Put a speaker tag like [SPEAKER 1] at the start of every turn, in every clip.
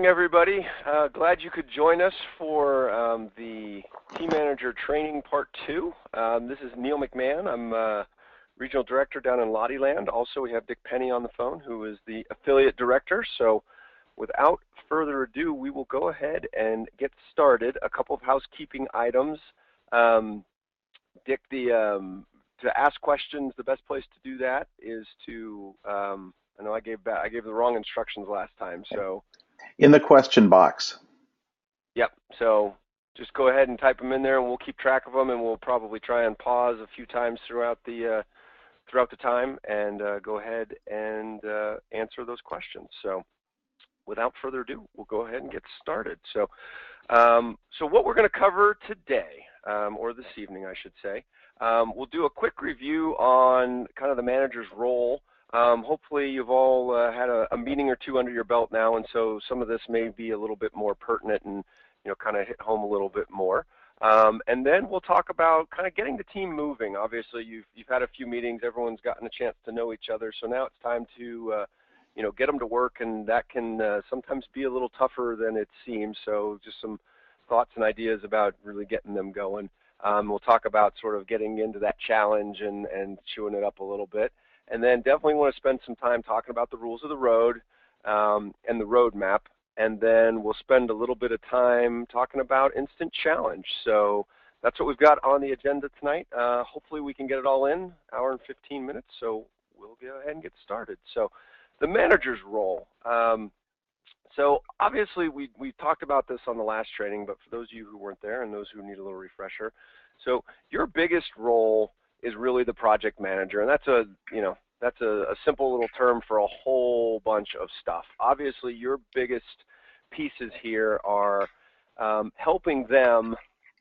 [SPEAKER 1] morning, everybody. Glad you could join us for the Team Manager Training Part 2. This is Neil McMahon. I'm Regional Director down in Lottieland. Also, we have Dick Penny on the phone, who is the Affiliate Director. So without further ado, we will go ahead and get started. A couple of housekeeping items. Dick, to ask questions, the best place to do that is to, I know I gave the wrong instructions last time, so.
[SPEAKER 2] In the question box.
[SPEAKER 1] Yep, so just go ahead and type them in there and we'll keep track of them, and we'll probably try and pause a few times throughout the time and go ahead and answer those questions. So without further ado, we'll go ahead and get started. So, so what we're going to cover today, or this evening I should say, we'll do a quick review on kind of the manager's role. Hopefully you've all had a meeting or two under your belt now, and so some of this may be a little bit more pertinent and kind of hit home a little bit more. And then we'll talk about kind of getting the team moving. Obviously you've had a few meetings, everyone's gotten a chance to know each other, so now it's time to get them to work, and that can sometimes be a little tougher than it seems. So just some thoughts and ideas about really getting them going. We'll talk about sort of getting into that challenge and chewing it up a little bit. And then definitely want to spend some time talking about the rules of the road and the roadmap. And then we'll spend a little bit of time talking about instant challenge. So that's what we've got on the agenda tonight. Hopefully we can get it all in, hour and 15 minutes. So we'll go ahead and get started. So the manager's role. So obviously we talked about this on the last training, but for those of you who weren't there and those who need a little refresher, so your biggest role is really the project manager, and that's a simple little term for a whole bunch of stuff. Obviously your biggest pieces here are helping them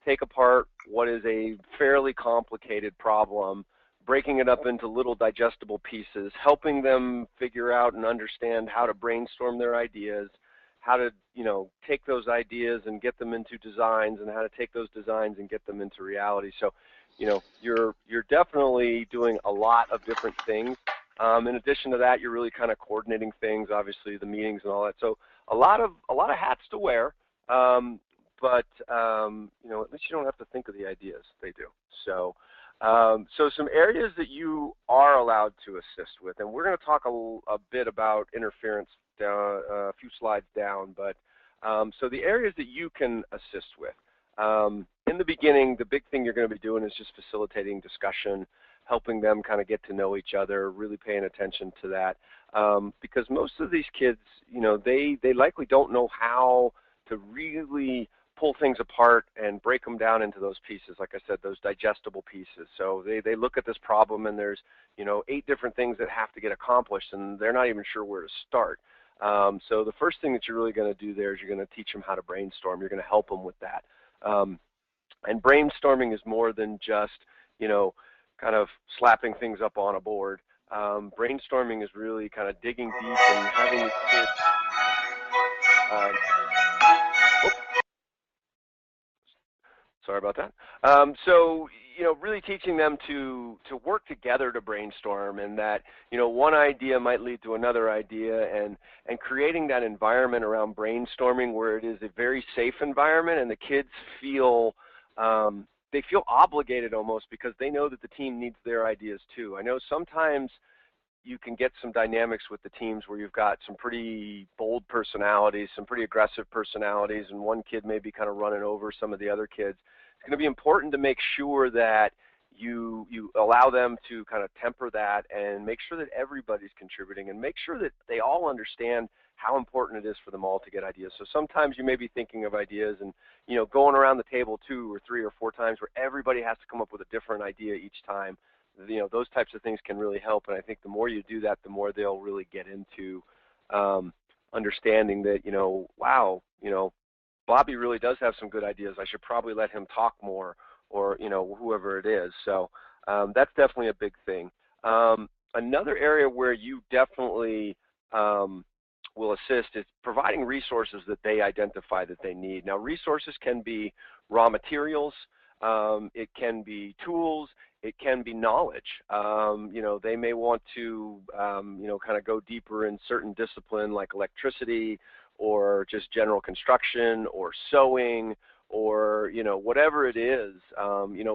[SPEAKER 1] take apart what is a fairly complicated problem, breaking it up into little digestible pieces, helping them figure out and understand how to brainstorm their ideas, how to take those ideas and get them into designs, and how to take those designs and get them into reality. So you're definitely doing a lot of different things. In addition to that, you're really kind of coordinating things, obviously the meetings and all that. So a lot of hats to wear, but at least you don't have to think of the ideas. They do. So so some areas that you are allowed to assist with, and we're going to talk a bit about interference down, a few slides down, but so the areas that you can assist with. In the beginning, the big thing you're going to be doing is just facilitating discussion, helping them kind of get to know each other, really paying attention to that, because most of these kids, they likely don't know how to really pull things apart and break them down into those pieces, like I said, those digestible pieces. So they look at this problem and there's 8 different things that have to get accomplished, and they're not even sure where to start. So the first thing that you're really going to do there is you're going to teach them how to brainstorm. You're going to help them with that. And brainstorming is more than just, kind of slapping things up on a board. Brainstorming is really kind of digging deep and having the kids. Sorry about that. So, really teaching them to work together to brainstorm, and that, one idea might lead to another idea, and creating that environment around brainstorming where it is a very safe environment, and the kids feel, they feel obligated almost because they know that the team needs their ideas too. I know sometimes you can get some dynamics with the teams where you've got some pretty bold personalities, some pretty aggressive personalities, and one kid may be kind of running over some of the other kids. It's going to be important to make sure that you allow them to kind of temper that and make sure that everybody's contributing, and make sure that they all understand how important it is for them all to get ideas. So sometimes you may be thinking of ideas and going around the table 2 or 3 or 4 times where everybody has to come up with a different idea each time. Those types of things can really help, and I think the more you do that, the more they'll really get into understanding that, wow, Bobby really does have some good ideas. I should probably let him talk more, or whoever it is. So that's definitely a big thing. Another area where you definitely will assist is providing resources that they identify that they need. Now, resources can be raw materials, it can be tools, it can be knowledge. They may want to, kind of go deeper in certain discipline like electricity or just general construction or sewing or, whatever it is,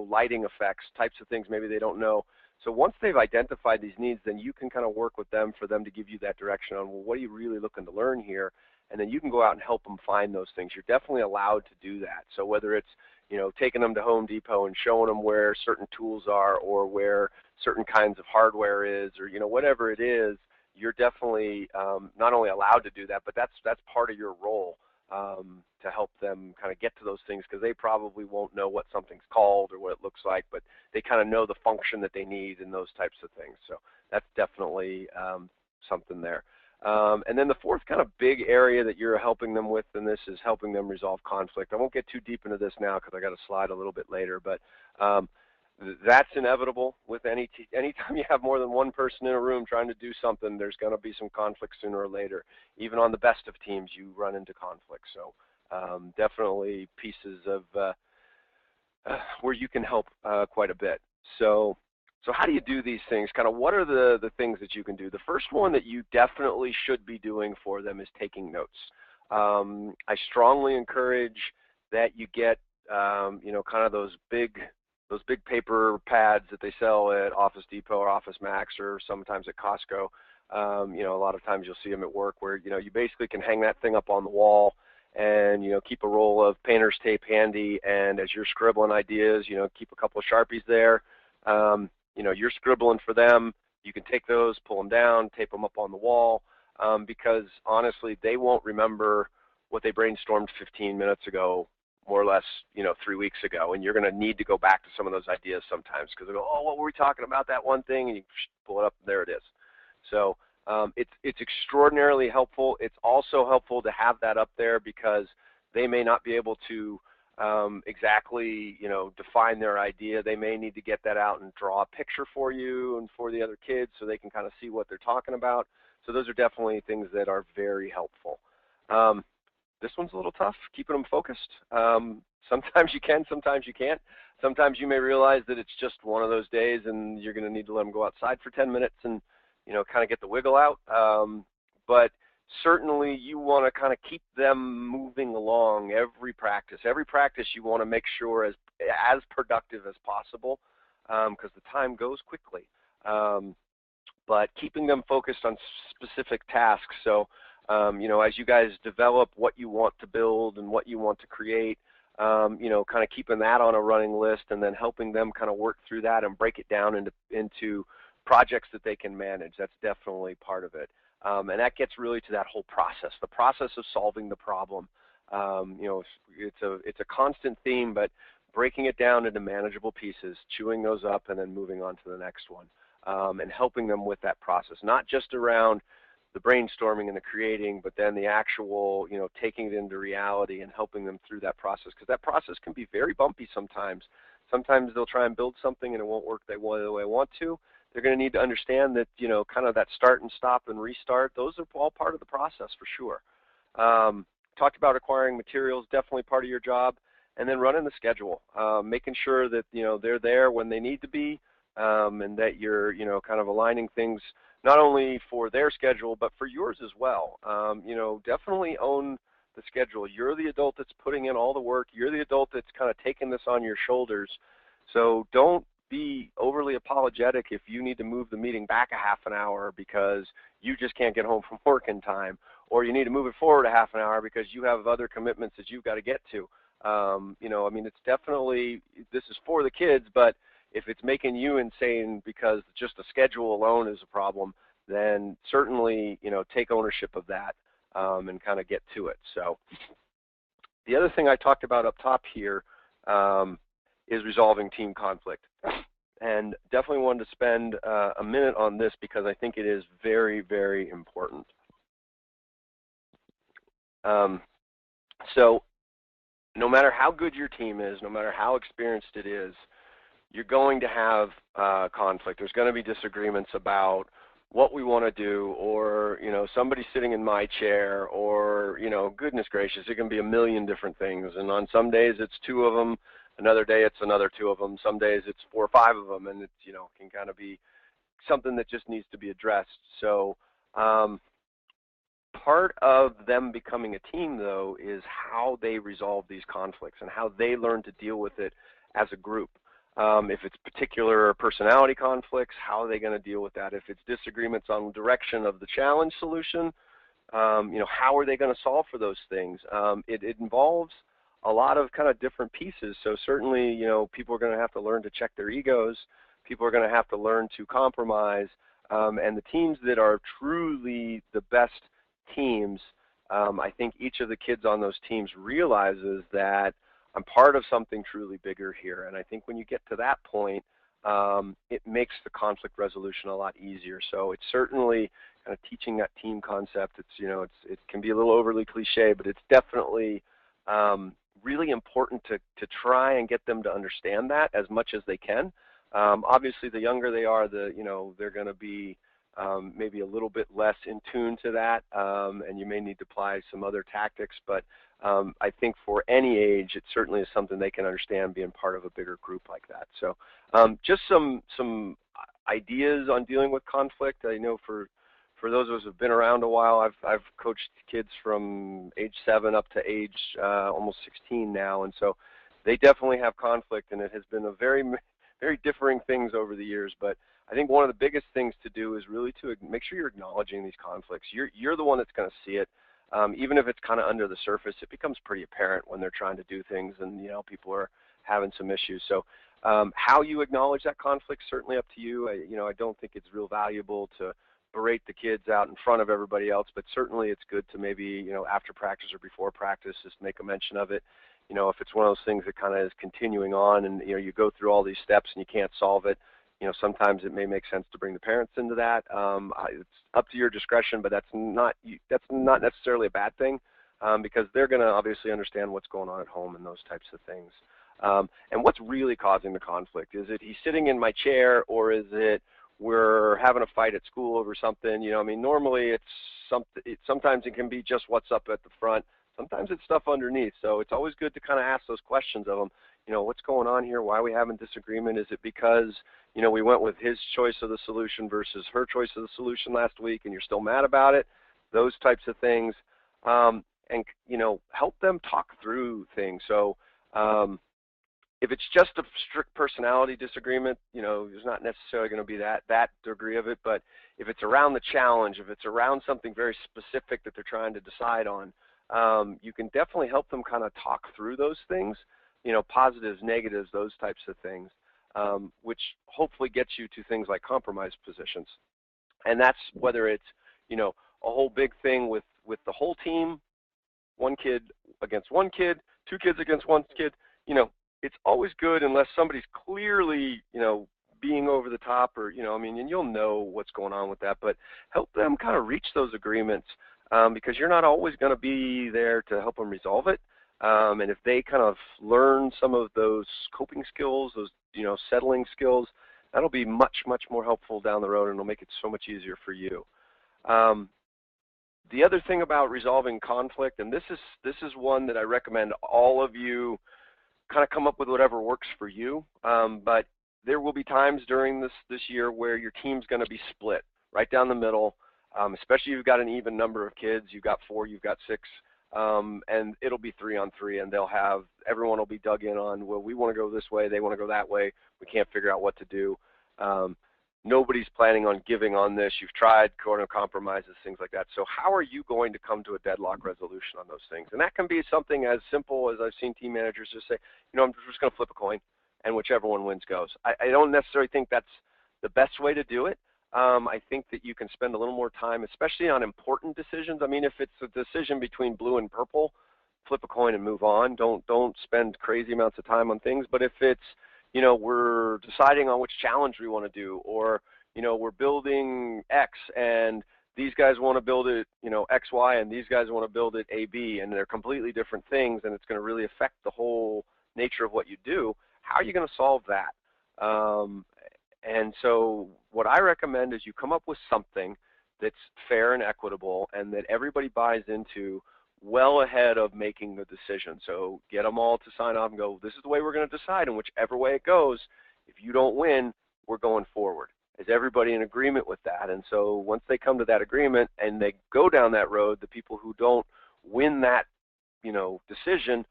[SPEAKER 1] lighting effects, types of things maybe they don't know. So once they've identified these needs, then you can kind of work with them for them to give you that direction on, well, what are you really looking to learn here? And then you can go out and help them find those things. You're definitely allowed to do that. So whether it's, taking them to Home Depot and showing them where certain tools are or where certain kinds of hardware is or, whatever it is, you're definitely not only allowed to do that, but that's part of your role to help them kind of get to those things, because they probably won't know what something's called or what it looks like, but they kind of know the function that they need and those types of things. So that's definitely something there. And then the fourth kind of big area that you're helping them with in this is helping them resolve conflict. I won't get too deep into this now because I got a slide a little bit later, but that's inevitable with anytime you have more than one person in a room trying to do something, there's going to be some conflict sooner or later. Even on the best of teams, you run into conflict. So definitely pieces of where you can help quite a bit. So how do you do these things? Kind of what are the things that you can do? The first one that you definitely should be doing for them is taking notes. I strongly encourage that you get kind of those big paper pads that they sell at Office Depot or Office Max or sometimes at Costco. A lot of times you'll see them at work where, you basically can hang that thing up on the wall and, keep a roll of painter's tape handy, and as you're scribbling ideas, keep a couple of Sharpies there. You're scribbling for them. You can take those, pull them down, tape them up on the wall, because honestly, they won't remember what they brainstormed 15 minutes ago, more or less, 3 weeks ago, and you're going to need to go back to some of those ideas sometimes because they go, oh, what were we talking about, that one thing, and you pull it up, and there it is. So it's extraordinarily helpful. It's also helpful to have that up there because they may not be able to exactly, define their idea. They may need to get that out and draw a picture for you and for the other kids so they can kind of see what they're talking about. So those are definitely things that are very helpful. This one's a little tough, keeping them focused. Sometimes you can, sometimes you can't. Sometimes you may realize that it's just one of those days and you're going to need to let them go outside for 10 minutes and, kind of get the wiggle out. But certainly you want to kind of keep them moving along every practice. Every practice you want to make sure as productive as possible because the time goes quickly. But keeping them focused on specific tasks. So, as you guys develop what you want to build and what you want to create, kind of keeping that on a running list and then helping them kind of work through that and break it down into projects that they can manage. That's definitely part of it. And that gets really to that whole process, the process of solving the problem. It's a constant theme, but breaking it down into manageable pieces, chewing those up, and then moving on to the next one, and helping them with that process, not just around the brainstorming and the creating, but then the actual, taking it into reality and helping them through that process, because that process can be very bumpy sometimes. Sometimes they'll try and build something and it won't work the way they want to. They're going to need to understand that, kind of that start and stop and restart, those are all part of the process for sure. Talked about acquiring materials, definitely part of your job, and then running the schedule, making sure that, they're there when they need to be, and that you're, kind of aligning things not only for their schedule, but for yours as well. Definitely own the schedule. You're the adult that's putting in all the work. You're the adult that's kind of taking this on your shoulders. So don't be overly apologetic if you need to move the meeting back a half an hour because you just can't get home from work in time, or you need to move it forward a half an hour because you have other commitments that you've got to get to. It's definitely, this is for the kids, but if it's making you insane because just the schedule alone is a problem, then certainly, take ownership of that and kind of get to it. So the other thing I talked about up top here is resolving team conflict. And definitely wanted to spend a minute on this because I think it is very, very important. So no matter how good your team is, no matter how experienced it is, you're going to have conflict. There's going to be disagreements about what we want to do, or, somebody sitting in my chair, or, goodness gracious, it can be a million different things. And on some days it's two of them. Another day it's another two of them. Some days it's 4 or 5 of them, and it's, can kind of be something that just needs to be addressed. So part of them becoming a team, though, is how they resolve these conflicts and how they learn to deal with it as a group. If it's particular personality conflicts, how are they going to deal with that? If it's disagreements on direction of the challenge solution, how are they going to solve for those things? It involves a lot of kind of different pieces. So certainly, people are going to have to learn to check their egos. People are going to have to learn to compromise. And the teams that are truly the best teams, I think each of the kids on those teams realizes that I'm part of something truly bigger here. And I think when you get to that point, it makes the conflict resolution a lot easier. So it's certainly kind of teaching that team concept. It can be a little overly cliche, but it's definitely really important to try and get them to understand that as much as they can. Obviously, the younger they are, they're going to be maybe a little bit less in tune to that, and you may need to apply some other tactics. But I think for any age, it certainly is something they can understand being part of a bigger group like that. So just some ideas on dealing with conflict. I know for those of us who've been around a while, I've coached kids from age 7 up to age almost 16 now, and so they definitely have conflict, and it has been a very differing things over the years. But I think one of the biggest things to do is really to make sure you're acknowledging these conflicts. You're the one that's going to see it. Even if it's kind of under the surface, it becomes pretty apparent when they're trying to do things and people are having some issues. So how you acknowledge that conflict, certainly up to you. I don't think it's real valuable to berate the kids out in front of everybody else, but certainly it's good to maybe after practice or before practice just make a mention of it. If it's one of those things that kind of is continuing on and you go through all these steps and you can't solve it, sometimes it may make sense to bring the parents into that. It's up to your discretion, but that's not necessarily a bad thing, because they're going to obviously understand what's going on at home and those types of things. And what's really causing the conflict? Is it he's sitting in my chair, or is it we're having a fight at school over something? Normally it's something. Sometimes it can be just what's up at the front. Sometimes it's stuff underneath. So it's always good to kind of ask those questions of them. What's going on here? Why are we having disagreement? Is it because, we went with his choice of the solution versus her choice of the solution last week and you're still mad about it? Those types of things. And, help them talk through things. So if it's just a strict personality disagreement, there's not necessarily going to be that degree of it. But if it's around the challenge, if it's around something very specific that they're trying to decide on, you can definitely help them kind of talk through those things, positives, negatives, those types of things, which hopefully gets you to things like compromise positions. And that's whether it's, a whole big thing with the whole team, one kid against one kid, two kids against one kid. It's always good unless somebody's clearly, being over the top, or, and you'll know what's going on with that, but help them kind of reach those agreements, because you're not always going to be there to help them resolve it. And if they kind of learn some of those coping skills, those, settling skills, that'll be much, much more helpful down the road, and it'll make it so much easier for you. The other thing about resolving conflict, and this is one that I recommend all of you kind of come up with whatever works for you, but there will be times during this year where your team's going to be split right down the middle, especially if you've got an even number of kids. You've got 4, you've got 6, and it'll be 3-on-3, and everyone will be dug in on, well, we want to go this way, they want to go that way, we can't figure out what to do. Nobody's planning on giving on this. You've tried compromises, things like that. So how are you going to come to a deadlock resolution on those things? And that can be something as simple as I've seen team managers just say, I'm just going to flip a coin, and whichever one wins goes. I don't necessarily think that's the best way to do it. I think that you can spend a little more time, especially on important decisions. If it's a decision between blue and purple, flip a coin and move on. Don't spend crazy amounts of time on things. But if it's, we're deciding on which challenge we want to do, or, we're building X and these guys want to build it, X, Y, and these guys want to build it A, B, and they're completely different things, and it's going to really affect the whole nature of what you do. How are you going to solve that? And so what I recommend is you come up with something that's fair and equitable and that everybody buys into well ahead of making the decision. So get them all to sign off and go, this is the way we're going to decide, and whichever way it goes, if you don't win, we're going forward. Is everybody in agreement with that? And so once they come to that agreement and they go down that road, the people who don't win that, decision,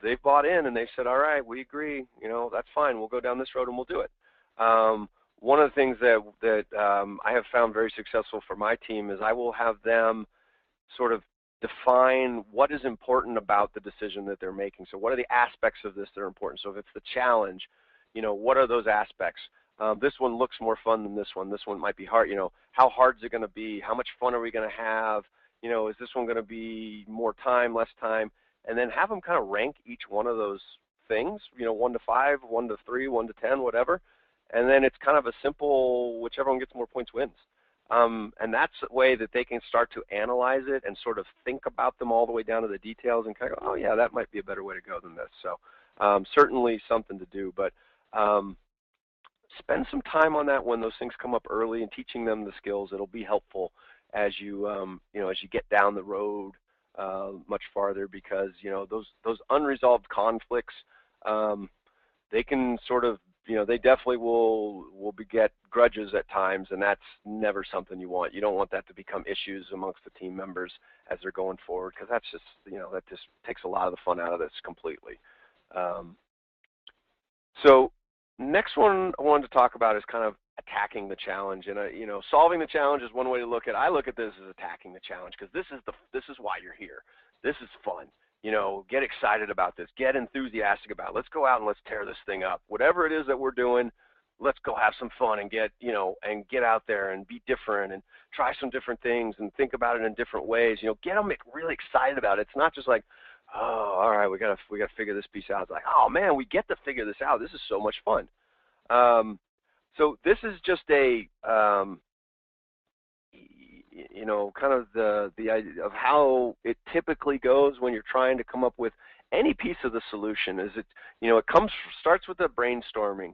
[SPEAKER 1] they've bought in and they've said, all right, we agree, that's fine. We'll go down this road and we'll do it. One of the things that I have found very successful for my team is I will have them sort of define what is important about the decision that they're making. So what are the aspects of this that are important? So if it's the challenge, what are those aspects? This one looks more fun than this one. This one might be hard. How hard is it going to be? How much fun are we going to have? Is this one going to be more time, less time? And then have them kind of rank each one of those things, 1 to 5, 1 to 3, 1 to 10, whatever. And then it's kind of a simple, whichever one gets more points wins. And that's a way that they can start to analyze it and sort of think about them all the way down to the details and kind of go, oh yeah, that might be a better way to go than this. So certainly something to do, but spend some time on that when those things come up early and teaching them the skills. It'll be helpful as you, as you get down the road much farther, because, those unresolved conflicts, they can sort of, they definitely will beget grudges at times, and that's never something you want. You don't want that to become issues amongst the team members as they're going forward, because that's just, that just takes a lot of the fun out of this completely. So next one I wanted to talk about is kind of attacking the challenge, and solving the challenge is one way to look at it. I look at this as attacking the challenge, because this is why you're here. This is fun. Get excited about this. Get enthusiastic about it. Let's go out and let's tear this thing up. Whatever it is that we're doing, let's go have some fun and get out there and be different and try some different things and think about it in different ways. Get them really excited about it. It's not just like, oh, all right, we gotta figure this piece out. It's like, oh man, we get to figure this out. This is so much fun. So this is just a kind of the idea of how it typically goes when you're trying to come up with any piece of the solution. Is it, it starts with the brainstorming.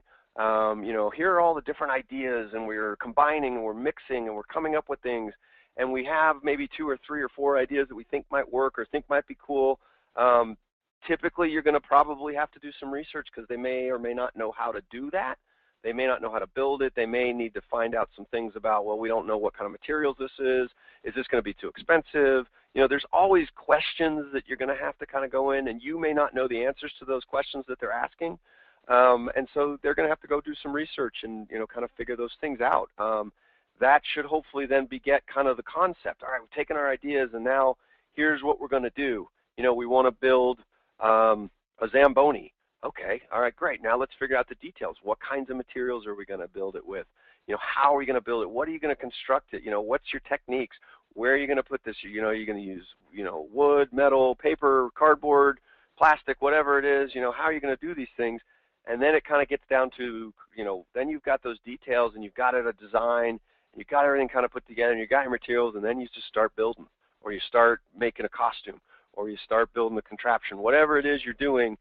[SPEAKER 1] Here are all the different ideas, and we're combining and we're mixing and we're coming up with things, and we have maybe 2 or 3 or 4 ideas that we think might work or think might be cool. Typically, you're going to probably have to do some research, because they may or may not know how to do that. They may not know how to build it. They may need to find out some things about, well, we don't know what kind of materials this is. Is this going to be too expensive? There's always questions that you're going to have to kind of go in, and you may not know the answers to those questions that they're asking. And so they're going to have to go do some research and, kind of figure those things out. That should hopefully then beget kind of the concept. All right, we've taken our ideas, and now here's what we're going to do. We want to build a Zamboni. Okay, all right, great. Now let's figure out the details. What kinds of materials are we going to build it with? How are we going to build it? What are you going to construct it? What's your techniques? Where are you going to put this? You're going to use, wood, metal, paper, cardboard, plastic, whatever it is. How are you going to do these things? And then it kind of gets down to, then you've got those details, and you've got a design, and you've got everything kind of put together, and you've got your materials, and then you just start building, or you start making a costume, or you start building a contraption. Whatever it is you're doing,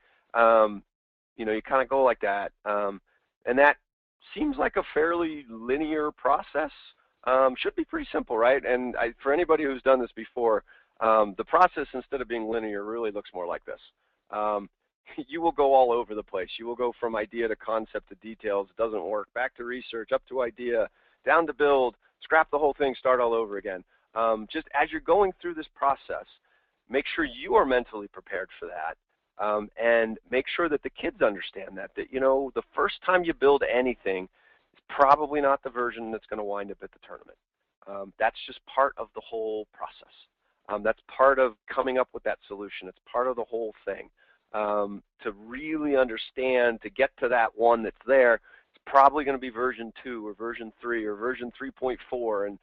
[SPEAKER 1] you kind of go like that, and that seems like a fairly linear process. Should be pretty simple, right? And for anybody who's done this before, the process, instead of being linear, really looks more like this. You will go all over the place. You will go from idea to concept to details. It doesn't work. Back to research, up to idea, down to build, scrap the whole thing, start all over again. Just as you're going through this process, make sure you are mentally prepared for that. And make sure that the kids understand that, the first time you build anything is probably not the version that's going to wind up at the tournament. That's just part of the whole process. That's part of coming up with that solution. It's part of the whole thing. To really understand, to get to that one that's there, it's probably going to be version 2 or version 3 or version 3.4 and,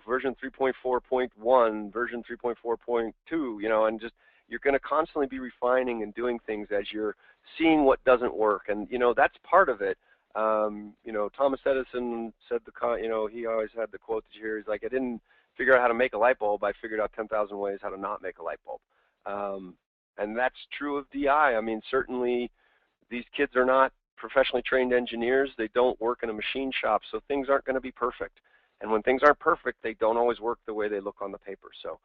[SPEAKER 1] version 3.4.1, version 3.4.2, and just, you're going to constantly be refining and doing things as you're seeing what doesn't work. And, that's part of it. Thomas Edison said, he always had the quote that you hear. He's like, I didn't figure out how to make a light bulb. I figured out 10,000 ways how to not make a light bulb. And that's true of DI. I mean, certainly these kids are not professionally trained engineers. They don't work in a machine shop, so things aren't going to be perfect. And when things aren't perfect, they don't always work the way they look on the paper. So,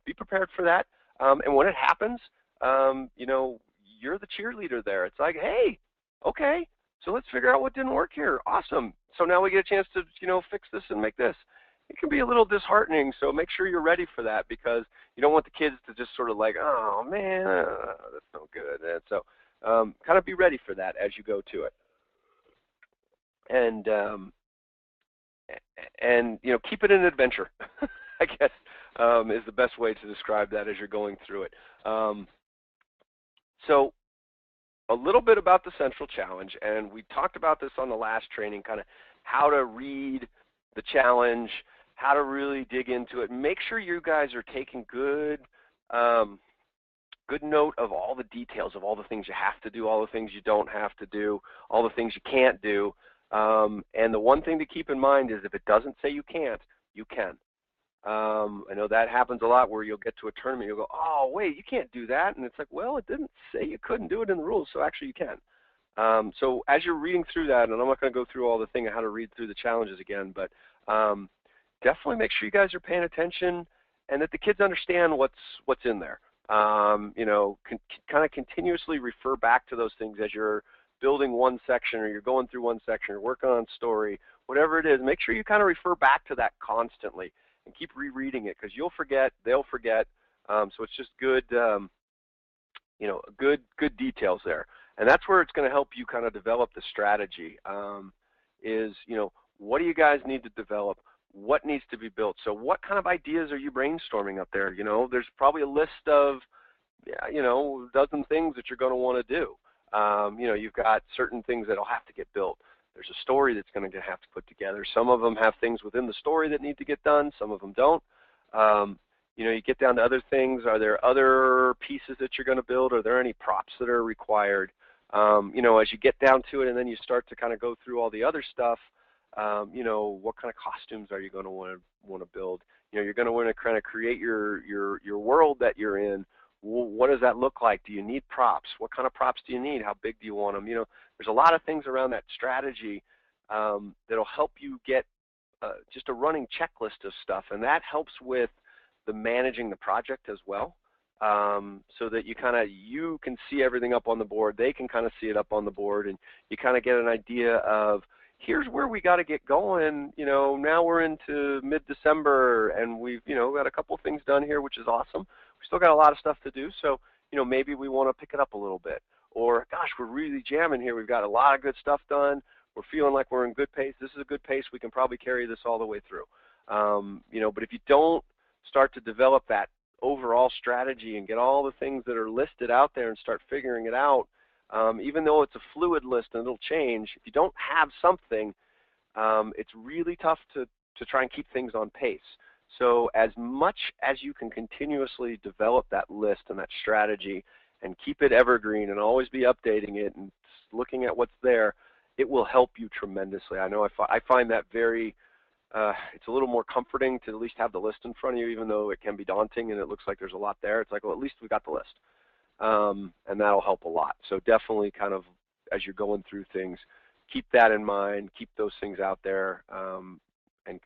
[SPEAKER 1] be prepared for that. And when it happens, you're the cheerleader there. It's like, hey, okay, so let's figure out what didn't work here. Awesome. so now we get a chance to, fix this and make this. It can be a little disheartening, so make sure you're ready for that, because you don't want the kids to just sort of like, oh man, that's no good. And so kind of be ready for that as you go to it. And keep it an adventure, I guess, is the best way to describe that as you're going through it. So a little bit about the central challenge, and we talked about this on the last training, kind of how to read the challenge, how to really dig into it. Make sure you guys are taking good note of all the details of all the things you have to do, all the things you don't have to do, all the things you can't do. And the one thing to keep in mind is if it doesn't say you can't, you can. I know that happens a lot where you'll get to a tournament, you'll go, oh, wait, you can't do that. And it's like, well, it didn't say you couldn't do it in the rules, so actually you can. So as you're reading through that, and I'm not going to go through all the thing of how to read through the challenges again, but definitely make sure you guys are paying attention and that the kids understand what's in there. Kind of continuously refer back to those things as you're building one section, or you're going through one section, or working on story, whatever it is. Make sure you kind of refer back to that constantly and keep rereading it, because you'll forget, they'll forget. So it's just good, good details there. And that's where it's going to help you kind of develop the strategy. What do you guys need to develop? What needs to be built? So what kind of ideas are you brainstorming up there? There's probably a list of, a dozen things that you're going to want to do. You've got certain things that'll have to get built. There's a story that's going to have to put together. Some of them have things within the story that need to get done. Some of them don't. You get down to other things. Are there other pieces that you're going to build? Are there any props that are required? As you get down to it and then you start to kind of go through all the other stuff, what kind of costumes are you going to want to build? You're going to want to kind of create your world that you're in. What does that look like? Do you need props? What kind of props do you need? How big do you want them? There's a lot of things around that strategy that'll help you get just a running checklist of stuff, and that helps with the managing the project as well, so that you can see everything up on the board. They can kind of see it up on the board, and you kind of get an idea of, here's where we got to get going. Now we're into mid-December, and we've got a couple things done here, which is awesome. We still got a lot of stuff to do, so maybe we want to pick it up a little bit. Or, gosh, we're really jamming here. We've got a lot of good stuff done. We're feeling like we're in good pace. This is a good pace. We can probably carry this all the way through. But if you don't start to develop that overall strategy and get all the things that are listed out there and start figuring it out, even though it's a fluid list and it'll change, if you don't have something, it's really tough to try and keep things on pace. So as much as you can continuously develop that list and that strategy and keep it evergreen and always be updating it and looking at what's there, it will help you tremendously. I know I find that very, it's a little more comforting to at least have the list in front of you, even though it can be daunting and it looks like there's a lot there. It's like, well, at least we got the list. And that'll help a lot. So definitely kind of, as you're going through things, keep that in mind, keep those things out there, and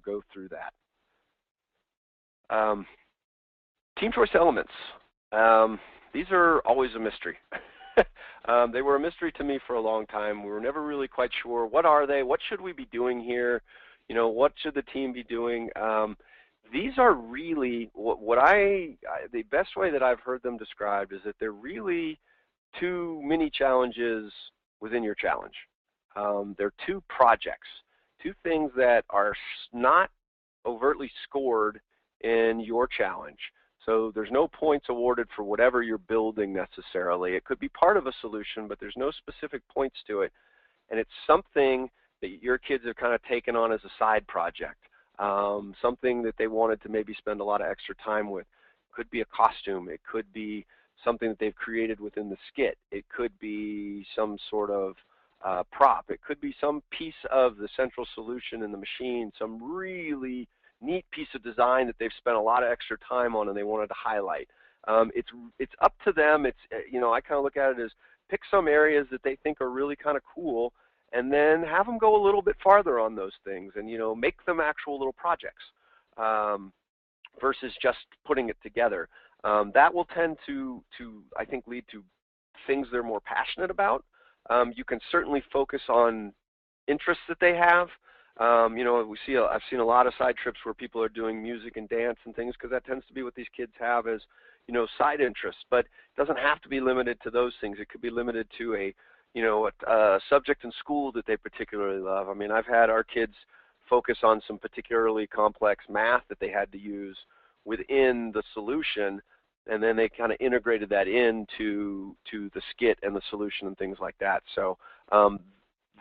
[SPEAKER 1] go through that. Team choice elements. These are always a mystery. They were a mystery to me for a long time. We were never really quite sure, what are they? What should we be doing here? What should the team be doing? These are really, the best way that I've heard them described is that they're really two mini challenges within your challenge. They're two projects, two things that are not overtly scored in your challenge. So there's no points awarded for whatever you're building necessarily. It could be part of a solution, but there's no specific points to it. And it's something that your kids have kind of taken on as a side project, something that they wanted to maybe spend a lot of extra time with. It could be a costume. It could be something that they've created within the skit. It could be some sort of prop. It could be some piece of the central solution in the machine, some really neat piece of design that they've spent a lot of extra time on and they wanted to highlight. It's up to them. I kind of look at it as pick some areas that they think are really kind of cool, and then have them go a little bit farther on those things and make them actual little projects versus just putting it together. That will tend to I think lead to things they're more passionate about. You can certainly focus on interests that they have. You know, I've seen a lot of side trips where people are doing music and dance and things because that tends to be what these kids have as, you know, side interests. But it doesn't have to be limited to those things. It could be limited to a, you know, a subject in school that they particularly love. I mean, I've had our kids focus on some particularly complex math that they had to use within the solution, and then they kind of integrated that into the skit and the solution and things like that. So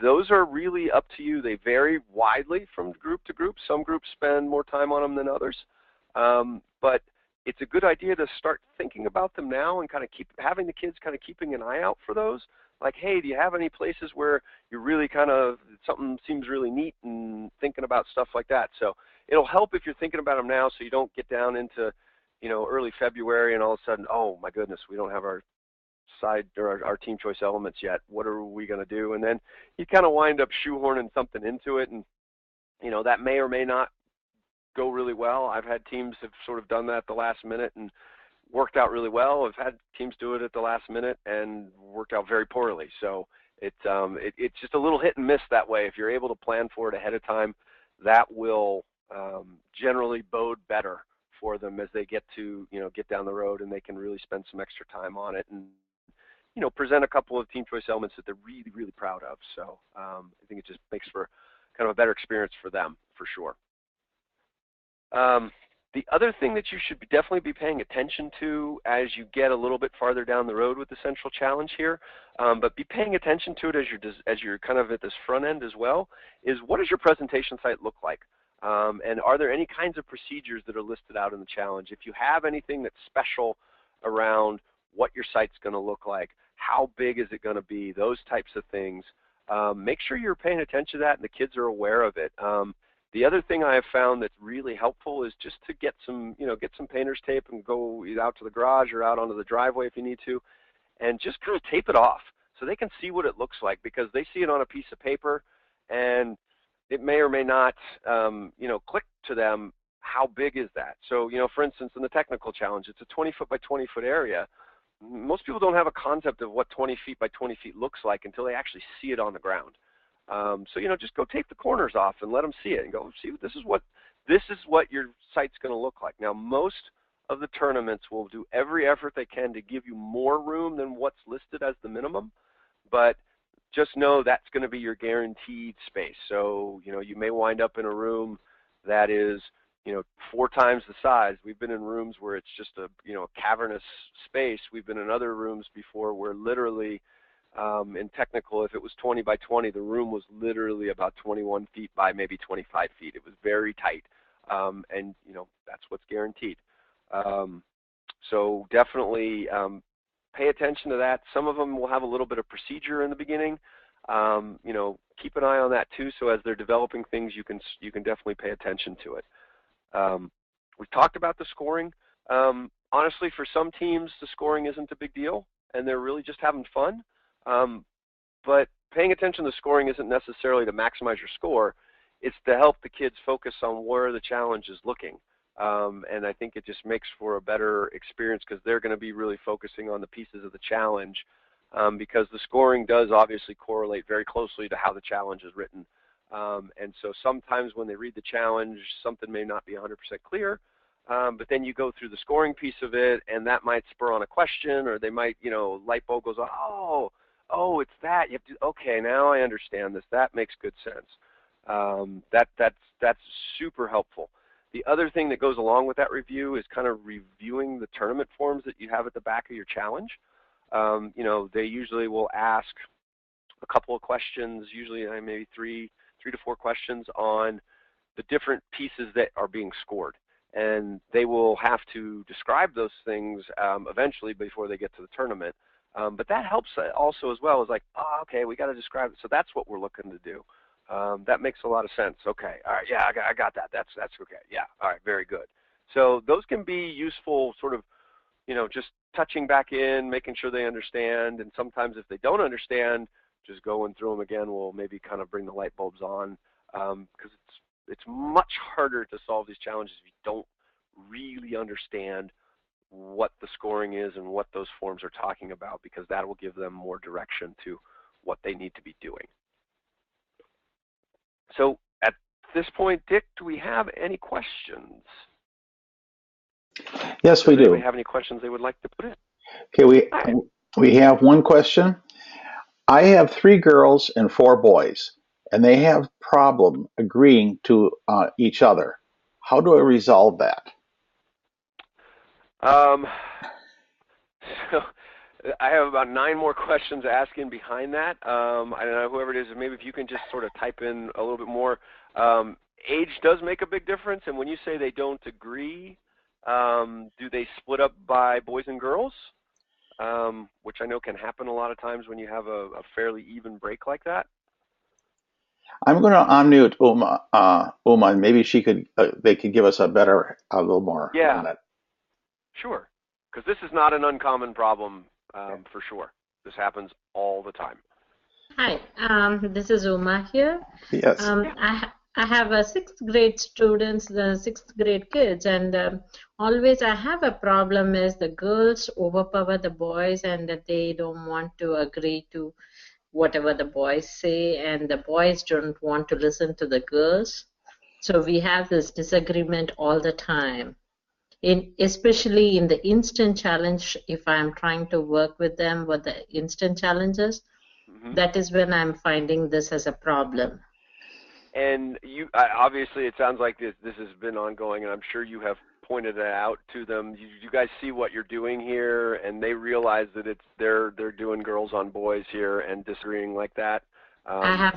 [SPEAKER 1] those are really up to you. They vary widely from group to group. Some groups spend more time on them than others. But it's a good idea to start thinking about them now and kind of having the kids kind of keeping an eye out for those. Like, hey, do you have any places where you're really kind of, something seems really neat and thinking about stuff like that. So it'll help if you're thinking about them now so you don't get down into, you know, early February and all of a sudden, oh my goodness, we don't have our side or our team choice elements yet. What are we going to do? And then you kind of wind up shoehorning something into it, and you know that may or may not go really well. I've had teams have sort of done that at the last minute and worked out really well. I've had teams do it at the last minute and worked out very poorly. So it's just a little hit and miss that way. If you're able to plan for it ahead of time, that will generally bode better for them as they get to, you know, get down the road and they can really spend some extra time on it and, you know, present a couple of team choice elements that they're really, really proud of. So I think it just makes for kind of a better experience for them, for sure. The other thing that you should definitely be paying attention to as you get a little bit farther down the road with the central challenge here, but be paying attention to it as you're kind of at this front end as well, is what does your presentation site look like? And are there any kinds of procedures that are listed out in the challenge? If you have anything that's special around what your site's going to look like, how big is it going to be, those types of things, make sure you're paying attention to that and the kids are aware of it. The other thing I have found that's really helpful is just to get some, you know, get some painter's tape and go either out to the garage or out onto the driveway if you need to, and just kind of tape it off so they can see what it looks like, because they see it on a piece of paper and it may or may not, you know, click to them. How big is that? So, you know, for instance, in the technical challenge, it's a 20-foot by 20-foot area. Most people don't have a concept of what 20 feet by 20 feet looks like until they actually see it on the ground. So, you know, just go tape the corners off and let them see it and go, see, this is what your site's going to look like. Now, most of the tournaments will do every effort they can to give you more room than what's listed as the minimum, but just know that's going to be your guaranteed space. So, you know, you may wind up in a room that is, you know, 4 times the size. We've been in rooms where it's just a, you know, a cavernous space. We've been in other rooms before where literally, in technical, if it was 20 by 20, the room was literally about 21 feet by maybe 25 feet. It was very tight, and you know that's what's guaranteed. So definitely pay attention to that. Some of them will have a little bit of procedure in the beginning. You know, keep an eye on that too. So as they're developing things, you can definitely pay attention to it. We've talked about the scoring. Honestly, for some teams, the scoring isn't a big deal, and they're really just having fun. But paying attention to scoring isn't necessarily to maximize your score. It's to help the kids focus on where the challenge is looking. And I think it just makes for a better experience because they're going to be really focusing on the pieces of the challenge, because the scoring does obviously correlate very closely to how the challenge is written. And so sometimes when they read the challenge, something may not be 100% clear, but then you go through the scoring piece of it, and that might spur on a question, or they might, you know, light bulb goes, oh, it's that. You have to, okay, now I understand this. That makes good sense. That's super helpful. The other thing that goes along with that review is kind of reviewing the tournament forms that you have at the back of your challenge. You know, they usually will ask a couple of questions, usually maybe three to four questions on the different pieces that are being scored. And they will have to describe those things eventually before they get to the tournament. But that helps also as well. Is like, oh, okay, we got to describe it. So that's what we're looking to do. That makes a lot of sense. Okay, all right, yeah, I got that. That's okay. Yeah, all right, very good. So those can be useful, sort of, you know, just touching back in, making sure they understand. And sometimes if they don't understand, just going through them again will maybe kind of bring the light bulbs on, because it's much harder to solve these challenges if you don't really understand what the scoring is and what those forms are talking about, because that will give them more direction to what they need to be doing. So at this point, Dick, do we have any questions?
[SPEAKER 2] Yes, we
[SPEAKER 1] Does anybody
[SPEAKER 2] do.
[SPEAKER 1] have any questions they would like to put in?
[SPEAKER 2] Okay,
[SPEAKER 1] Hi.
[SPEAKER 2] we have one question. I have 3 girls and 4 boys, and they have problem agreeing to each other. How do I resolve that?
[SPEAKER 1] Um, so I have about 9 more questions asking behind that. I don't know, whoever it is, maybe if you can just sort of type in a little bit more. Age does make a big difference, and when you say they don't agree, do they split up by boys and girls? Which I know can happen a lot of times when you have a fairly even break like that.
[SPEAKER 2] I'm going to unmute Uma, and maybe they could give us a little more
[SPEAKER 1] Yeah,
[SPEAKER 2] on it.
[SPEAKER 1] sure. Because this is not an uncommon problem, for sure. This happens all the time.
[SPEAKER 3] Hi, this is Uma here.
[SPEAKER 2] Yes.
[SPEAKER 3] I have a 6th grade students, the 6th grade kids, and always I have a problem is the girls overpower the boys and that they don't want to agree to whatever the boys say, and the boys don't want to listen to the girls. So we have this disagreement all the time. Especially in the instant challenge, if I'm trying to work with them with the instant challenges, that is when I'm finding this as a problem.
[SPEAKER 1] And obviously, it sounds like this has been ongoing, and I'm sure you have pointed it out to them. You guys see what you're doing here, and they realize that they're doing girls on boys here and disagreeing like that.
[SPEAKER 3] I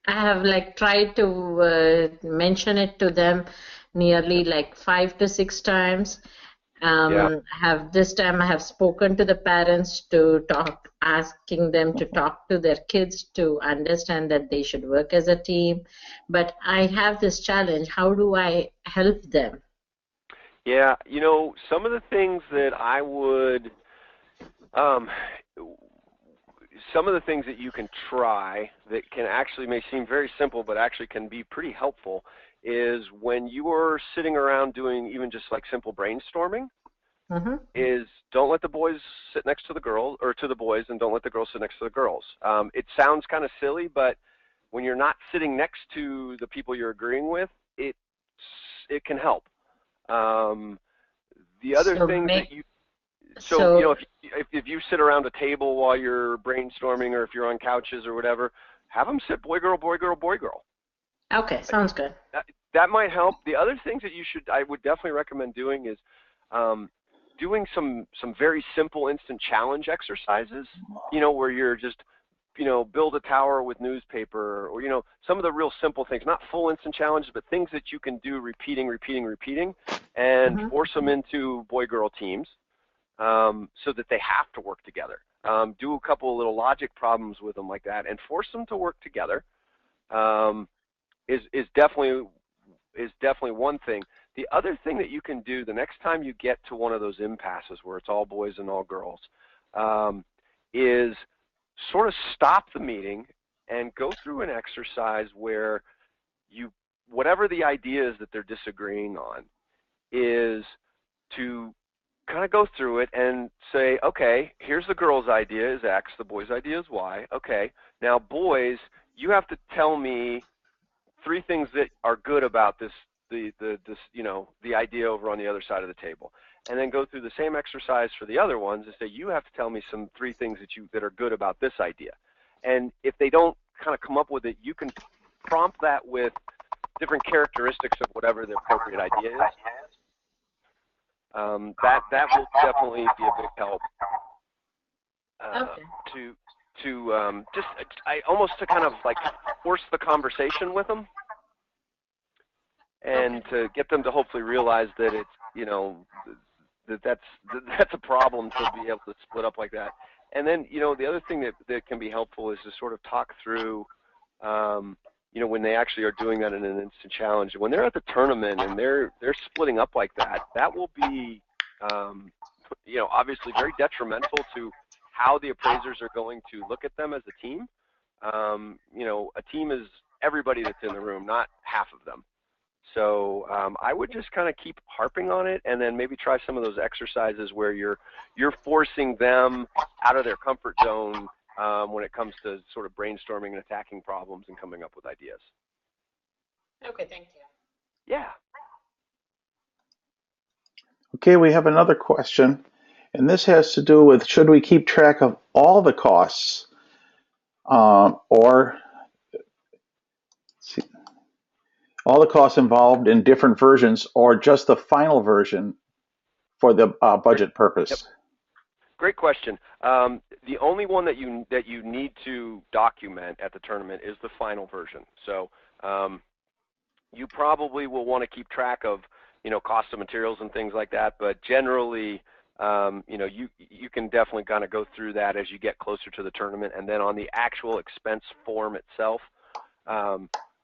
[SPEAKER 3] have like tried to mention it to them nearly like 5 to 6 times.
[SPEAKER 1] Yeah.
[SPEAKER 3] This time I have spoken to the parents to talk, asking them to talk to their kids to understand that they should work as a team. But I have this challenge. How do I help them?
[SPEAKER 1] Yeah, some of the things that I would, some of the things that you can try that can actually may seem very simple, but actually can be pretty helpful, is when you are sitting around doing even just like simple brainstorming, is don't let the boys sit next to the girls, or to the boys, and don't let the girls sit next to the girls. It sounds kind of silly, but when you're not sitting next to the people you're agreeing with, it can help. The other thing that you, if you sit around a table while you're brainstorming, or if you're on couches or whatever, have them sit boy, girl, boy, girl, boy, girl.
[SPEAKER 3] Okay, sounds good.
[SPEAKER 1] That might help. The other things that I would definitely recommend doing is doing some very simple instant challenge exercises, where you're just, build a tower with newspaper, or, some of the real simple things, not full instant challenges, but things that you can do repeating, and force them into boy-girl teams, so that they have to work together. Do a couple of little logic problems with them like that, and force them to work together. Is definitely one thing. The other thing that you can do the next time you get to one of those impasses where it's all boys and all girls, is sort of stop the meeting and go through an exercise where whatever the idea is that they're disagreeing on, is to kind of go through it and say, okay, here's the girl's idea is X, the boy's idea is Y. Okay, now boys, you have to tell me 3 things that are good about the idea over on the other side of the table, and then go through the same exercise for the other ones and say, you have to tell me some 3 things that are good about this idea. And if they don't kind of come up with it, you can prompt that with different characteristics of whatever the appropriate idea is. That will definitely be a big help. Almost to kind of like force the conversation with them, and to get them to hopefully realize that it's that's a problem to be able to split up like that. And then the other thing that can be helpful is to sort of talk through when they actually are doing that in an instant challenge, when they're at the tournament and they're splitting up like that, that will be obviously very detrimental to how the appraisers are going to look at them as a team. A team is everybody that's in the room, not half of them. So I would just kind of keep harping on it, and then maybe try some of those exercises where you're forcing them out of their comfort zone when it comes to sort of brainstorming and attacking problems and coming up with ideas.
[SPEAKER 3] Okay, thank you.
[SPEAKER 1] Yeah.
[SPEAKER 2] Okay, we have another question, and this has to do with should we keep track of all the costs or see, all the costs involved in different versions or just the final version for the
[SPEAKER 1] Great.
[SPEAKER 2] budget
[SPEAKER 1] Yep.
[SPEAKER 2] purpose?
[SPEAKER 1] Great question. The only one that you need to document at the tournament is the final version. So you probably will want to keep track of, cost of materials and things like that. But generally, you can definitely kind of go through that as you get closer to the tournament. And then on the actual expense form itself,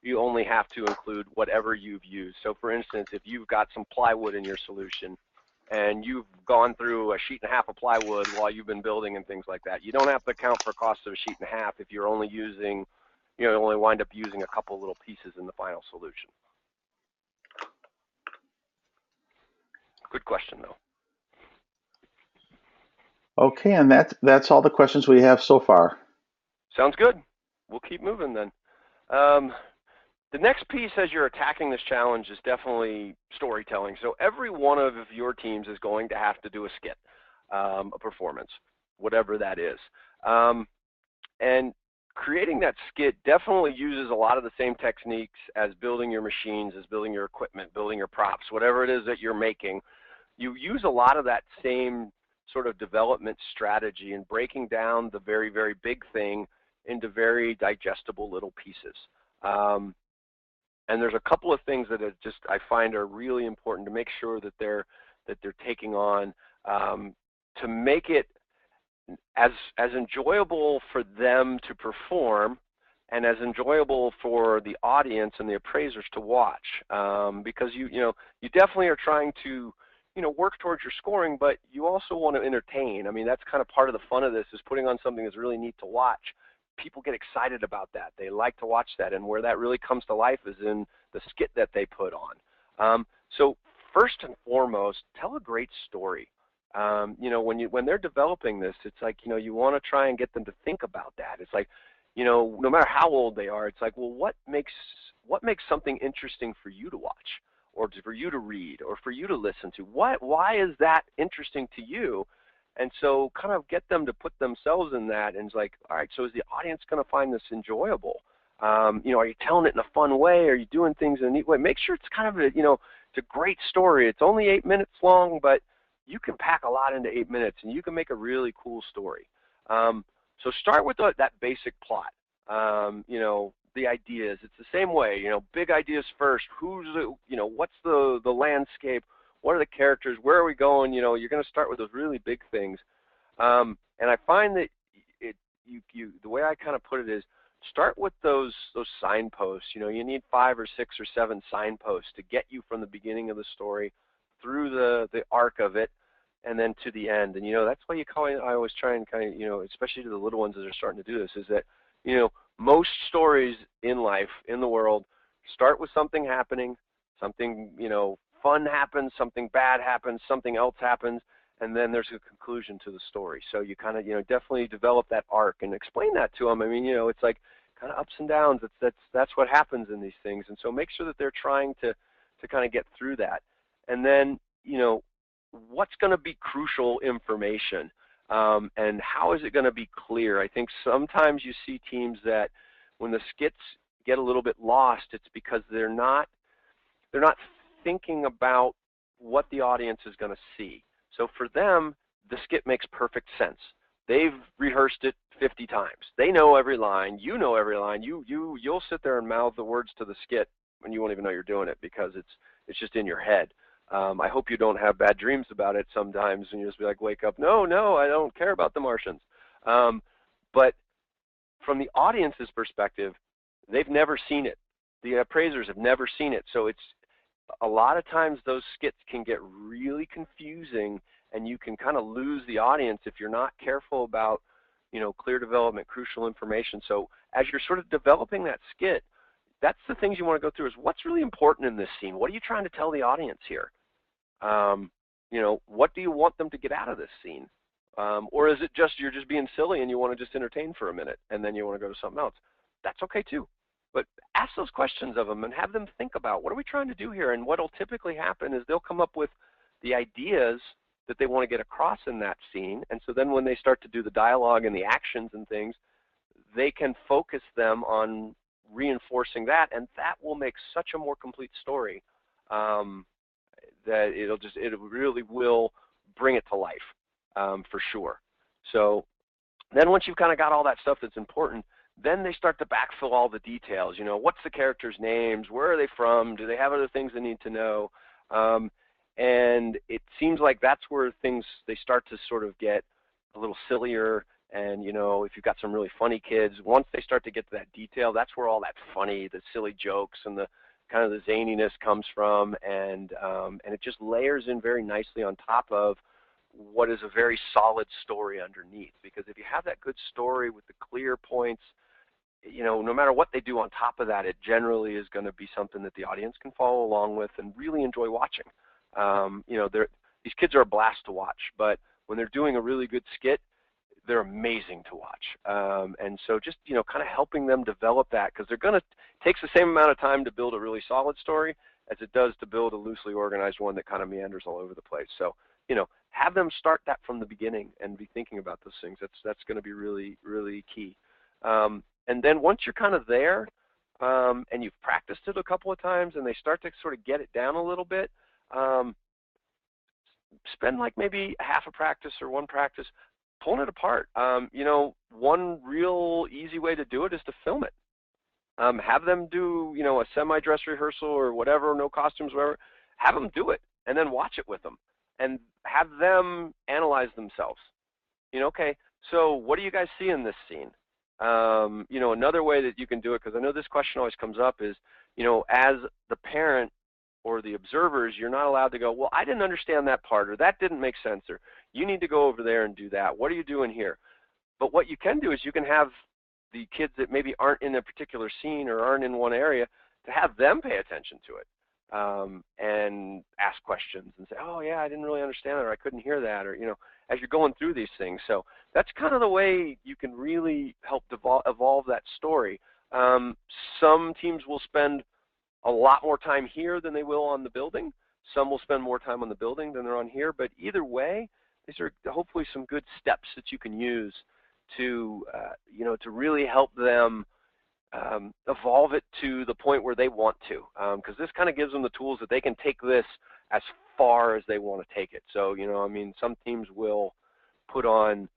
[SPEAKER 1] you only have to include whatever you've used. So for instance, if you've got some plywood in your solution and you've gone through a sheet and a half of plywood while you've been building and things like that, you don't have to account for cost of a sheet and a half if you're only using, you only wind up using a couple little pieces in the final solution. Good question, though.
[SPEAKER 2] Okay, and that's all the questions we have so far.
[SPEAKER 1] Sounds good. We'll keep moving then. The next piece as you're attacking this challenge is definitely storytelling. So every one of your teams is going to have to do a skit, a performance, whatever that is. And creating that skit definitely uses a lot of the same techniques as building your machines, as building your equipment, building your props, whatever it is that you're making. You use a lot of that same sort of development strategy and breaking down the very, very big thing into very digestible little pieces. And there's a couple of things that I find are really important to make sure that they're taking on to make it as enjoyable for them to perform and as enjoyable for the audience and the appraisers to watch, because you definitely are trying to work towards your scoring, but you also want to entertain. I mean, that's kind of part of the fun of this, is putting on something that's really neat to watch. People get excited about that. They like to watch that, and where that really comes to life is in the skit that they put on. So first and foremost, tell a great story. When they're developing this, it's like, you want to try and get them to think about that. It's like, no matter how old they are, it's like, well, what makes something interesting for you to watch, or for you to read, or for you to listen to? Why is that interesting to you? And so kind of get them to put themselves in that, and it's like, all right, so is the audience going to find this enjoyable? Are you telling it in a fun way? Are you doing things in a neat way? Make sure it's kind of it's a great story. It's only 8 minutes long, but you can pack a lot into 8 minutes, and you can make a really cool story. So start with that basic plot. The ideas. It's the same way. Big ideas first. What's the landscape? What are the characters? Where are we going? You're going to start with those really big things. And I find that the way I kind of put it is, start with those signposts. You need 5 or 6 or 7 signposts to get you from the beginning of the story through the arc of it, and then to the end. And that's why I always try and kind of, especially to the little ones that are starting to do this, is that most stories in life, in the world, start with something happening, something fun happens, something bad happens, something else happens, and then there's a conclusion to the story. So you kind of definitely develop that arc and explain that to them. I mean, it's like kind of ups and downs. That's what happens in these things. And so make sure that they're trying to kind of get through that. And then what's going to be crucial information, and how is it going to be clear? I think sometimes you see teams that when the skits get a little bit lost, it's because they're not thinking about what the audience is going to see. So for them, the skit makes perfect sense. They've rehearsed it 50 times. They know every line. You know every line. You'll sit there and mouth the words to the skit when you won't even know you're doing it, because it's just in your head. I hope you don't have bad dreams about it sometimes, and you just be like, wake up, no, I don't care about the Martians. But from the audience's perspective, they've never seen it. The appraisers have never seen it. So it's a lot of times those skits can get really confusing, and you can kind of lose the audience if you're not careful about, clear development, crucial information. So as you're sort of developing that skit, that's the things you want to go through, is what's really important in this scene? What are you trying to tell the audience here? What do you want them to get out of this scene? Or is it just you're just being silly and you want to just entertain for a minute and then you want to go to something else? That's okay too. but ask those questions of them and have them think about, what are we trying to do here? And what will typically happen is they'll come up with the ideas that they want to get across in that scene. And so then when they start to do the dialogue and the actions and things, they can focus them on reinforcing that, and that will make such a more complete story that it really will bring it to life for sure. So then once you've kind of got all that stuff that's important, then they start to backfill all the details. You know, what's the characters' names? Where are they from? Do they have other things they need to know? And it seems like that's where they start to sort of get a little sillier. And, you know, if you've got some really funny kids, once they start to get to that detail, that's where all that funny, the silly jokes and the kind of the zaniness comes from. And it just layers in very nicely on top of what is a very solid story underneath. Because if you have that good story with the clear points, you know, no matter what they do on top of that, it generally is going to be something that the audience can follow along with and really enjoy watching. You know, these kids are a blast to watch, but when they're doing a really good skit, they're amazing to watch. And so just, you know, kind of helping them develop that, because it takes the same amount of time to build a really solid story as it does to build a loosely organized one that kind of meanders all over the place. So, you know, have them start that from the beginning and be thinking about those things. That's going to be really, really key. And then once you're kind of there and you've practiced it a couple of times and they start to sort of get it down a little bit, spend like maybe half a practice or one practice pulling it apart. You know, one real easy way to do it is to film it. Have them do, you know, a semi-dress rehearsal or whatever, no costumes, whatever. Have them do it and then watch it with them and have them analyze themselves. You know, okay, so what do you guys see in this scene? You know, another way that you can do it, because I know this question always comes up, is, you know, as the parent or the observers, you're not allowed to go, well, I didn't understand that part, or that didn't make sense, or you need to go over there and do that. What are you doing here? But what you can do is you can have the kids that maybe aren't in a particular scene or aren't in one area to have them pay attention to it and ask questions and say, oh, yeah, I didn't really understand that, or I couldn't hear that, or, you know, as you're going through these things. So that's kind of the way you can really help evolve that story. Some teams will spend a lot more time here than they will on the building. Some will spend more time on the building than they're on here. But either way, these are hopefully some good steps that you can use to, you know, to really help them evolve it to the point where they want to. Because this kind of gives them the tools that they can take this as far as they want to take it. So, you know, I mean, some teams will put on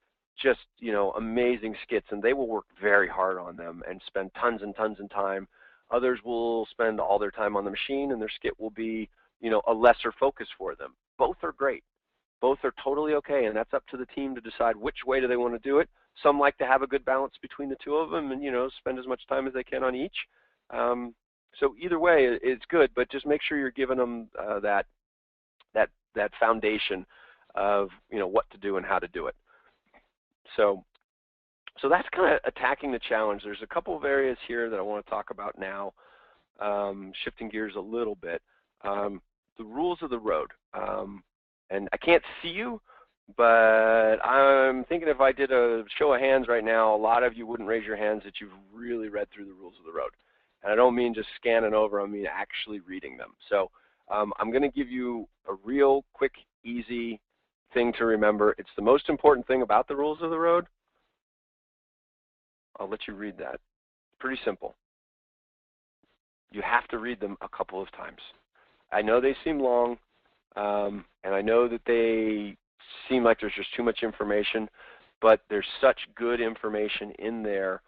[SPEAKER 1] just, you know, amazing skits, and they will work very hard on them and spend tons and tons of time. Others will spend all their time on the machine, and their skit will be, you know, a lesser focus for them. Both are great. Both are totally okay, and that's up to the team to decide which way do they want to do it. Some like to have a good balance between the two of them and, you know, spend as much time as they can on each. So either way, it's good, but just make sure you're giving them that foundation of, you know, what to do and how to do it. So that's kind of attacking the challenge. There's a couple of areas here that I want to talk about now, shifting gears a little bit. The rules of the road. And I can't see you, but I'm thinking if I did a show of hands right now, a lot of you wouldn't raise your hands that you've really read through the rules of the road. And I don't mean just scanning over, I mean actually reading them. So I'm going to give you a real quick, easy thing to remember. It's the most important thing about the rules of the road. I'll let you read that. Pretty simple. You have to read them a couple of times. I know they seem long, and I know that they seem like there's just too much information, but there's such good information in there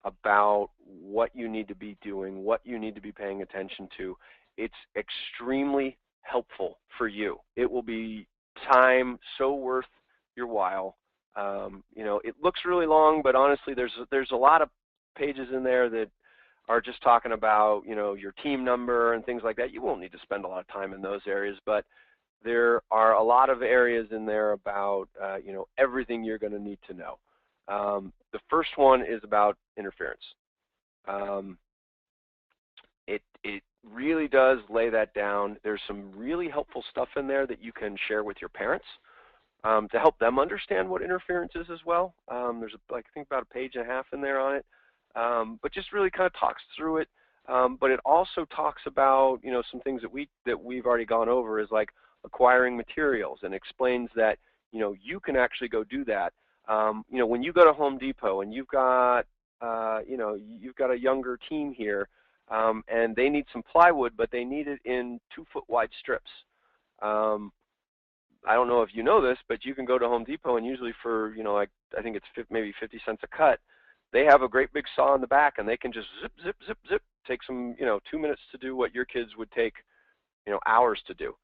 [SPEAKER 1] about what you need to be doing, what you need to be paying attention to. It's extremely helpful for you. It will be time so worth your while. You know, it looks really long, but honestly, there's a lot of pages in there that are just talking about, you know, your team number and things like that. You won't need to spend a lot of time in those areas, but there are a lot of areas in there about, you know, everything you're going to need to know. The first one is about interference. It really does lay that down. There's some really helpful stuff in there that you can share with your parents to help them understand what interference is as well. There's, I think, about a page and a half in there on it. but just really kind of talks through it. But it also talks about, you know, some things that we've already gone over, is like acquiring materials, and explains that, you know, you can actually go do that. You know, when you go to Home Depot and you've got, you know, you've got a younger team here, and they need some plywood, but they need it in 2-foot wide strips. I don't know if you know this, but you can go to Home Depot and usually for, you know, like I think it's maybe 50 cents a cut, they have a great big saw in the back, and they can just zip, zip, zip, zip, take some, you know, 2 minutes to do what your kids would take, you know, hours to do.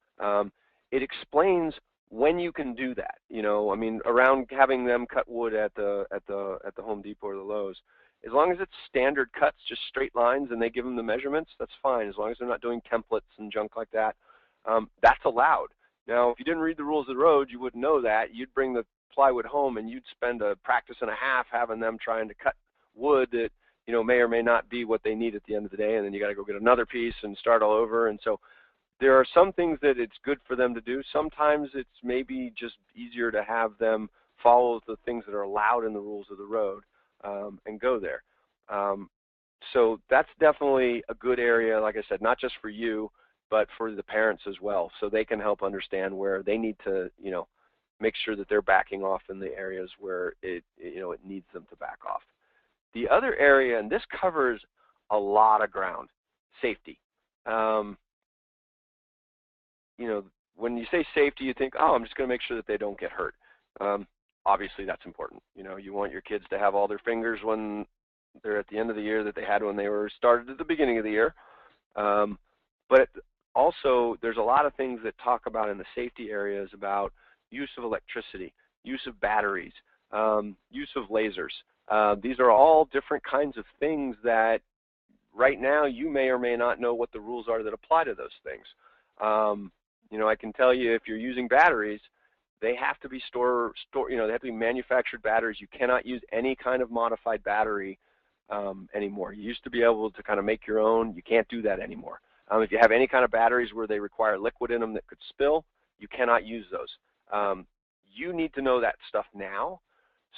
[SPEAKER 1] It explains when you can do that. You know, I mean, around having them cut wood at the Home Depot or the Lowe's, as long as it's standard cuts, just straight lines, and they give them the measurements, that's fine. As long as they're not doing templates and junk like that, that's allowed. Now, if you didn't read the rules of the road, you wouldn't know that. You'd bring the plywood home, and you'd spend a practice and a half having them trying to cut wood that, you know, may or may not be what they need at the end of the day, and then you got to go get another piece and start all over. And so there are some things that it's good for them to do. Sometimes it's maybe just easier to have them follow the things that are allowed in the rules of the road, and go there. So that's definitely a good area, like I said, not just for you, but for the parents as well, so they can help understand where they need to, you know, make sure that they're backing off in the areas where it, you know, it needs them to back off. The other area, and this covers a lot of ground, safety. You know, when you say safety, you think, oh, I'm just going to make sure that they don't get hurt. Obviously, that's important. You know, you want your kids to have all their fingers when they're at the end of the year that they had when they were started at the beginning of the year. But also, there's a lot of things that talk about in the safety areas about use of electricity, use of batteries, use of lasers. These are all different kinds of things that right now you may or may not know what the rules are that apply to those things. You know, I can tell you, if you're using batteries, they have to be you know, they have to be manufactured batteries. You cannot use any kind of modified battery anymore. You used to be able to kind of make your own. You can't do that anymore. If you have any kind of batteries where they require liquid in them that could spill, you cannot use those. You need to know that stuff now,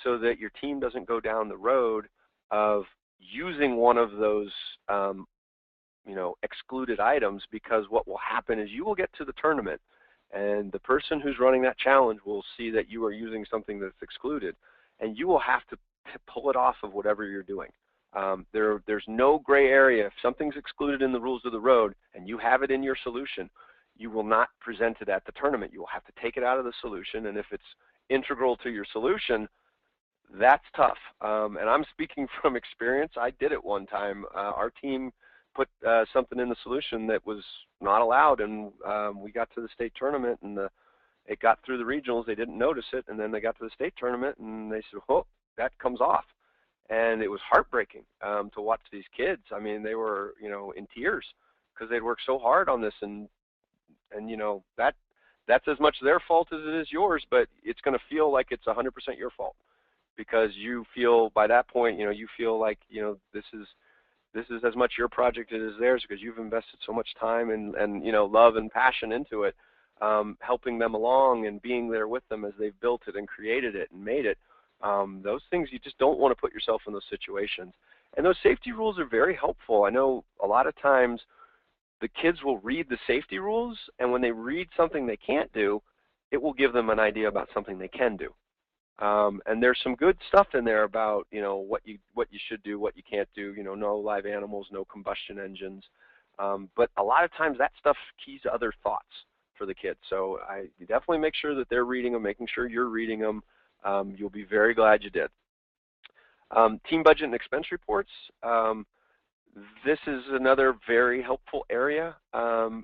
[SPEAKER 1] so that your team doesn't go down the road of using one of those you know, excluded items, because what will happen is you will get to the tournament, and the person who's running that challenge will see that you are using something that's excluded, and you will have to pull it off of whatever you're doing. There's no gray area. If something's excluded in the rules of the road and you have it in your solution, you will not present it at the tournament. You will have to take it out of the solution, and if it's integral to your solution, that's tough. And I'm speaking from experience. I did it one time. Our team put something in the solution that was not allowed, and we got to the state tournament, and it got through the regionals. They didn't notice it, and then they got to the state tournament, and they said, "Oh, that comes off." And it was heartbreaking to watch these kids. I mean, they were, you know, in tears because they'd worked so hard on this, and you know, that's as much their fault as it is yours, but it's going to feel like it's 100% your fault, because you feel by that point, you know, you feel like, you know, this is as much your project as theirs, because you've invested so much time and you know, love and passion into it, helping them along and being there with them as they've built it and created it and made it. Those things, you just don't want to put yourself in those situations. And those safety rules are very helpful. I know a lot of times the kids will read the safety rules, and when they read something they can't do, it will give them an idea about something they can do. And there's some good stuff in there about, you know, what you should do, what you can't do, you know, no live animals, no combustion engines. But a lot of times that stuff keys other thoughts for the kids. So you definitely make sure that they're reading them, making sure you're reading them. You'll be very glad you did. Team budget and expense reports. This is another very helpful area.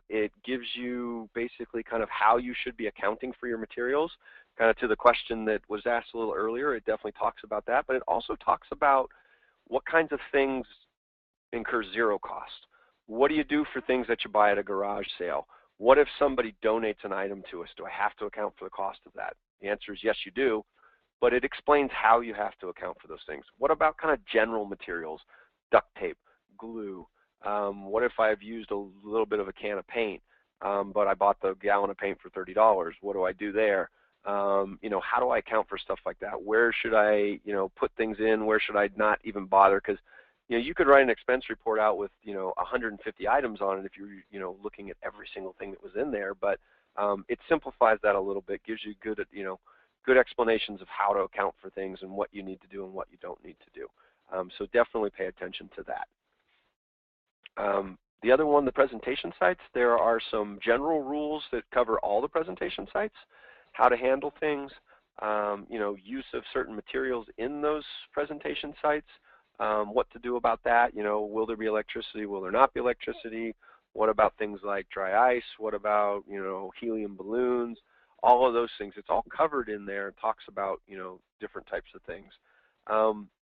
[SPEAKER 1] It gives you basically kind of how you should be accounting for your materials. Kind of to the question that was asked a little earlier, it definitely talks about that, but it also talks about what kinds of things incur zero cost. What do you do for things that you buy at a garage sale? What if somebody donates an item to us? Do I have to account for the cost of that? The answer is yes, you do, but it explains how you have to account for those things. What about kind of general materials, duct tape, glue? What if I've used a little bit of a can of paint, but I bought the gallon of paint for $30? What do I do there? You know, how do I account for stuff like that? Where should I, you know, put things in? Where should I not even bother? Because you could write an expense report out with 150 items on it if you're looking at every single thing that was in there, but it simplifies that a little bit, gives you good explanations of how to account for things and what you need to do and what you don't need to do. So definitely pay attention to that. The other one, the presentation sites, there are some general rules that cover all the presentation sites, how to handle things, use of certain materials in those presentation sites, what to do about that. Will there be electricity? Will there not be electricity? What about things like dry ice? What about, helium balloons? All of those things. It's all covered in there. It talks about, different types of things.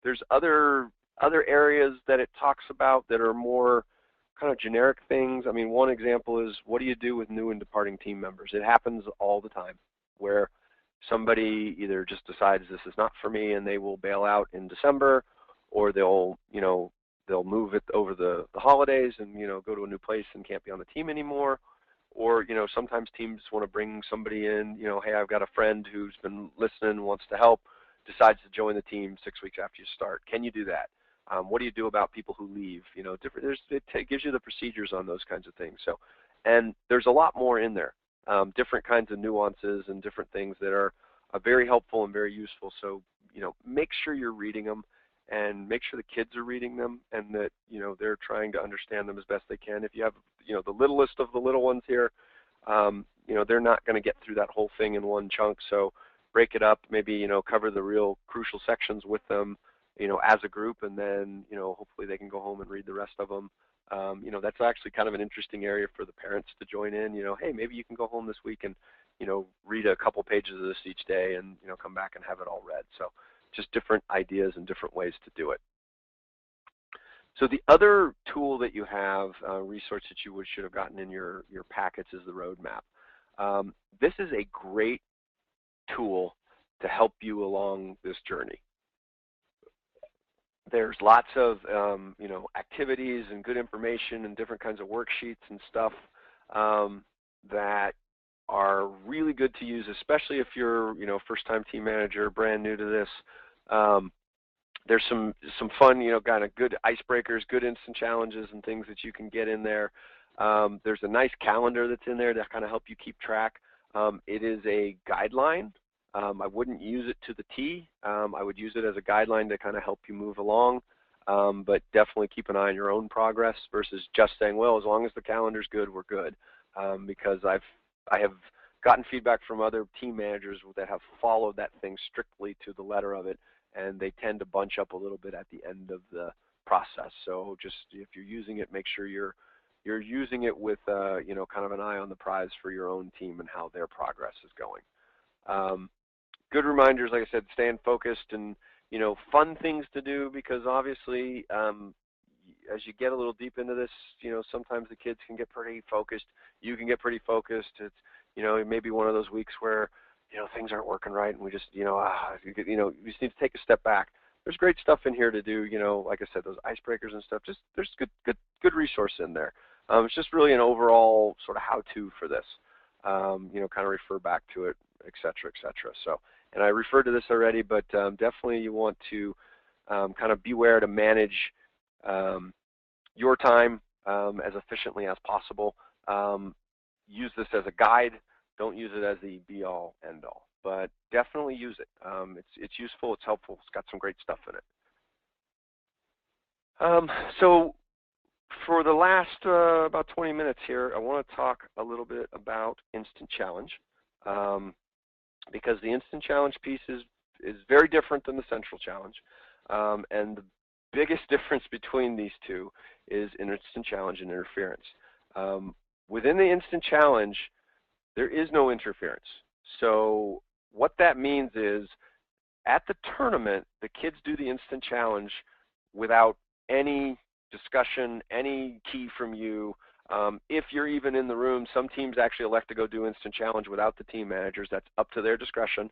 [SPEAKER 1] There's other areas that it talks about that are more kind of generic things. I mean, one example is, what do you do with new and departing team members? It happens all the time where somebody either just decides this is not for me and they will bail out in December, or they'll move it over the holidays and go to a new place and can't be on the team anymore. Or sometimes teams want to bring somebody in, hey, I've got a friend who's been listening, wants to help, decides to join the team 6 weeks after you start. Can you do that? What do you do about people who leave? It gives you the procedures on those kinds of things. So, and there's a lot more in there, different kinds of nuances and different things that are very helpful and very useful. So, make sure you're reading them, and make sure the kids are reading them, and that they're trying to understand them as best they can. If you have the littlest of the little ones here, they're not going to get through that whole thing in one chunk. So break it up, maybe cover the real crucial sections with them, as a group, and then hopefully they can go home and read the rest of them. That's actually kind of an interesting area for the parents to join in. Hey, maybe you can go home this week and read a couple pages of this each day, and come back and have it all read. So just different ideas and different ways to do it. So the other tool that you have, resource that you should have gotten in your packets, is the roadmap. This is a great tool to help you along this journey. There's lots of activities and good information and different kinds of worksheets and stuff that are really good to use, especially if you're first-time team manager, brand new to this. There's some fun, kind of good icebreakers, good instant challenges and things that you can get in there. There's a nice calendar that's in there to kind of help you keep track. It is a guideline. I wouldn't use it to the T. I would use it as a guideline to kind of help you move along, but definitely keep an eye on your own progress versus just saying, well, as long as the calendar's good, we're good. Because I have gotten feedback from other team managers that have followed that thing strictly to the letter of it, and they tend to bunch up a little bit at the end of the process. So just if you're using it, make sure you're using it with kind of an eye on the prize for your own team and how their progress is going. Good reminders, like I said, staying focused and fun things to do, because obviously as you get a little deep into this, sometimes the kids can get pretty focused. You can get pretty focused. It's it may be one of those weeks where things aren't working right, and we just you just need to take a step back. There's great stuff in here to do. Like I said, those icebreakers and stuff. Just there's good resource in there. It's just really an overall sort of how-to for this. Kind of refer back to it, et cetera, et cetera. So, and I referred to this already, but definitely you want to kind of beware to manage your time as efficiently as possible. Use this as a guide. Don't use it as the be-all, end-all, but definitely use it. It's useful. It's helpful. It's got some great stuff in it. So for the last about 20 minutes here, I want to talk a little bit about Instant Challenge, because the Instant Challenge piece is very different than the Central Challenge, and the biggest difference between these two is Instant Challenge and interference. Within the Instant Challenge, there is no interference. So what that means is, at the tournament, the kids do the Instant Challenge without any discussion, any key from you. If you're even in the room, some teams actually elect to go do Instant Challenge without the team managers. That's up to their discretion.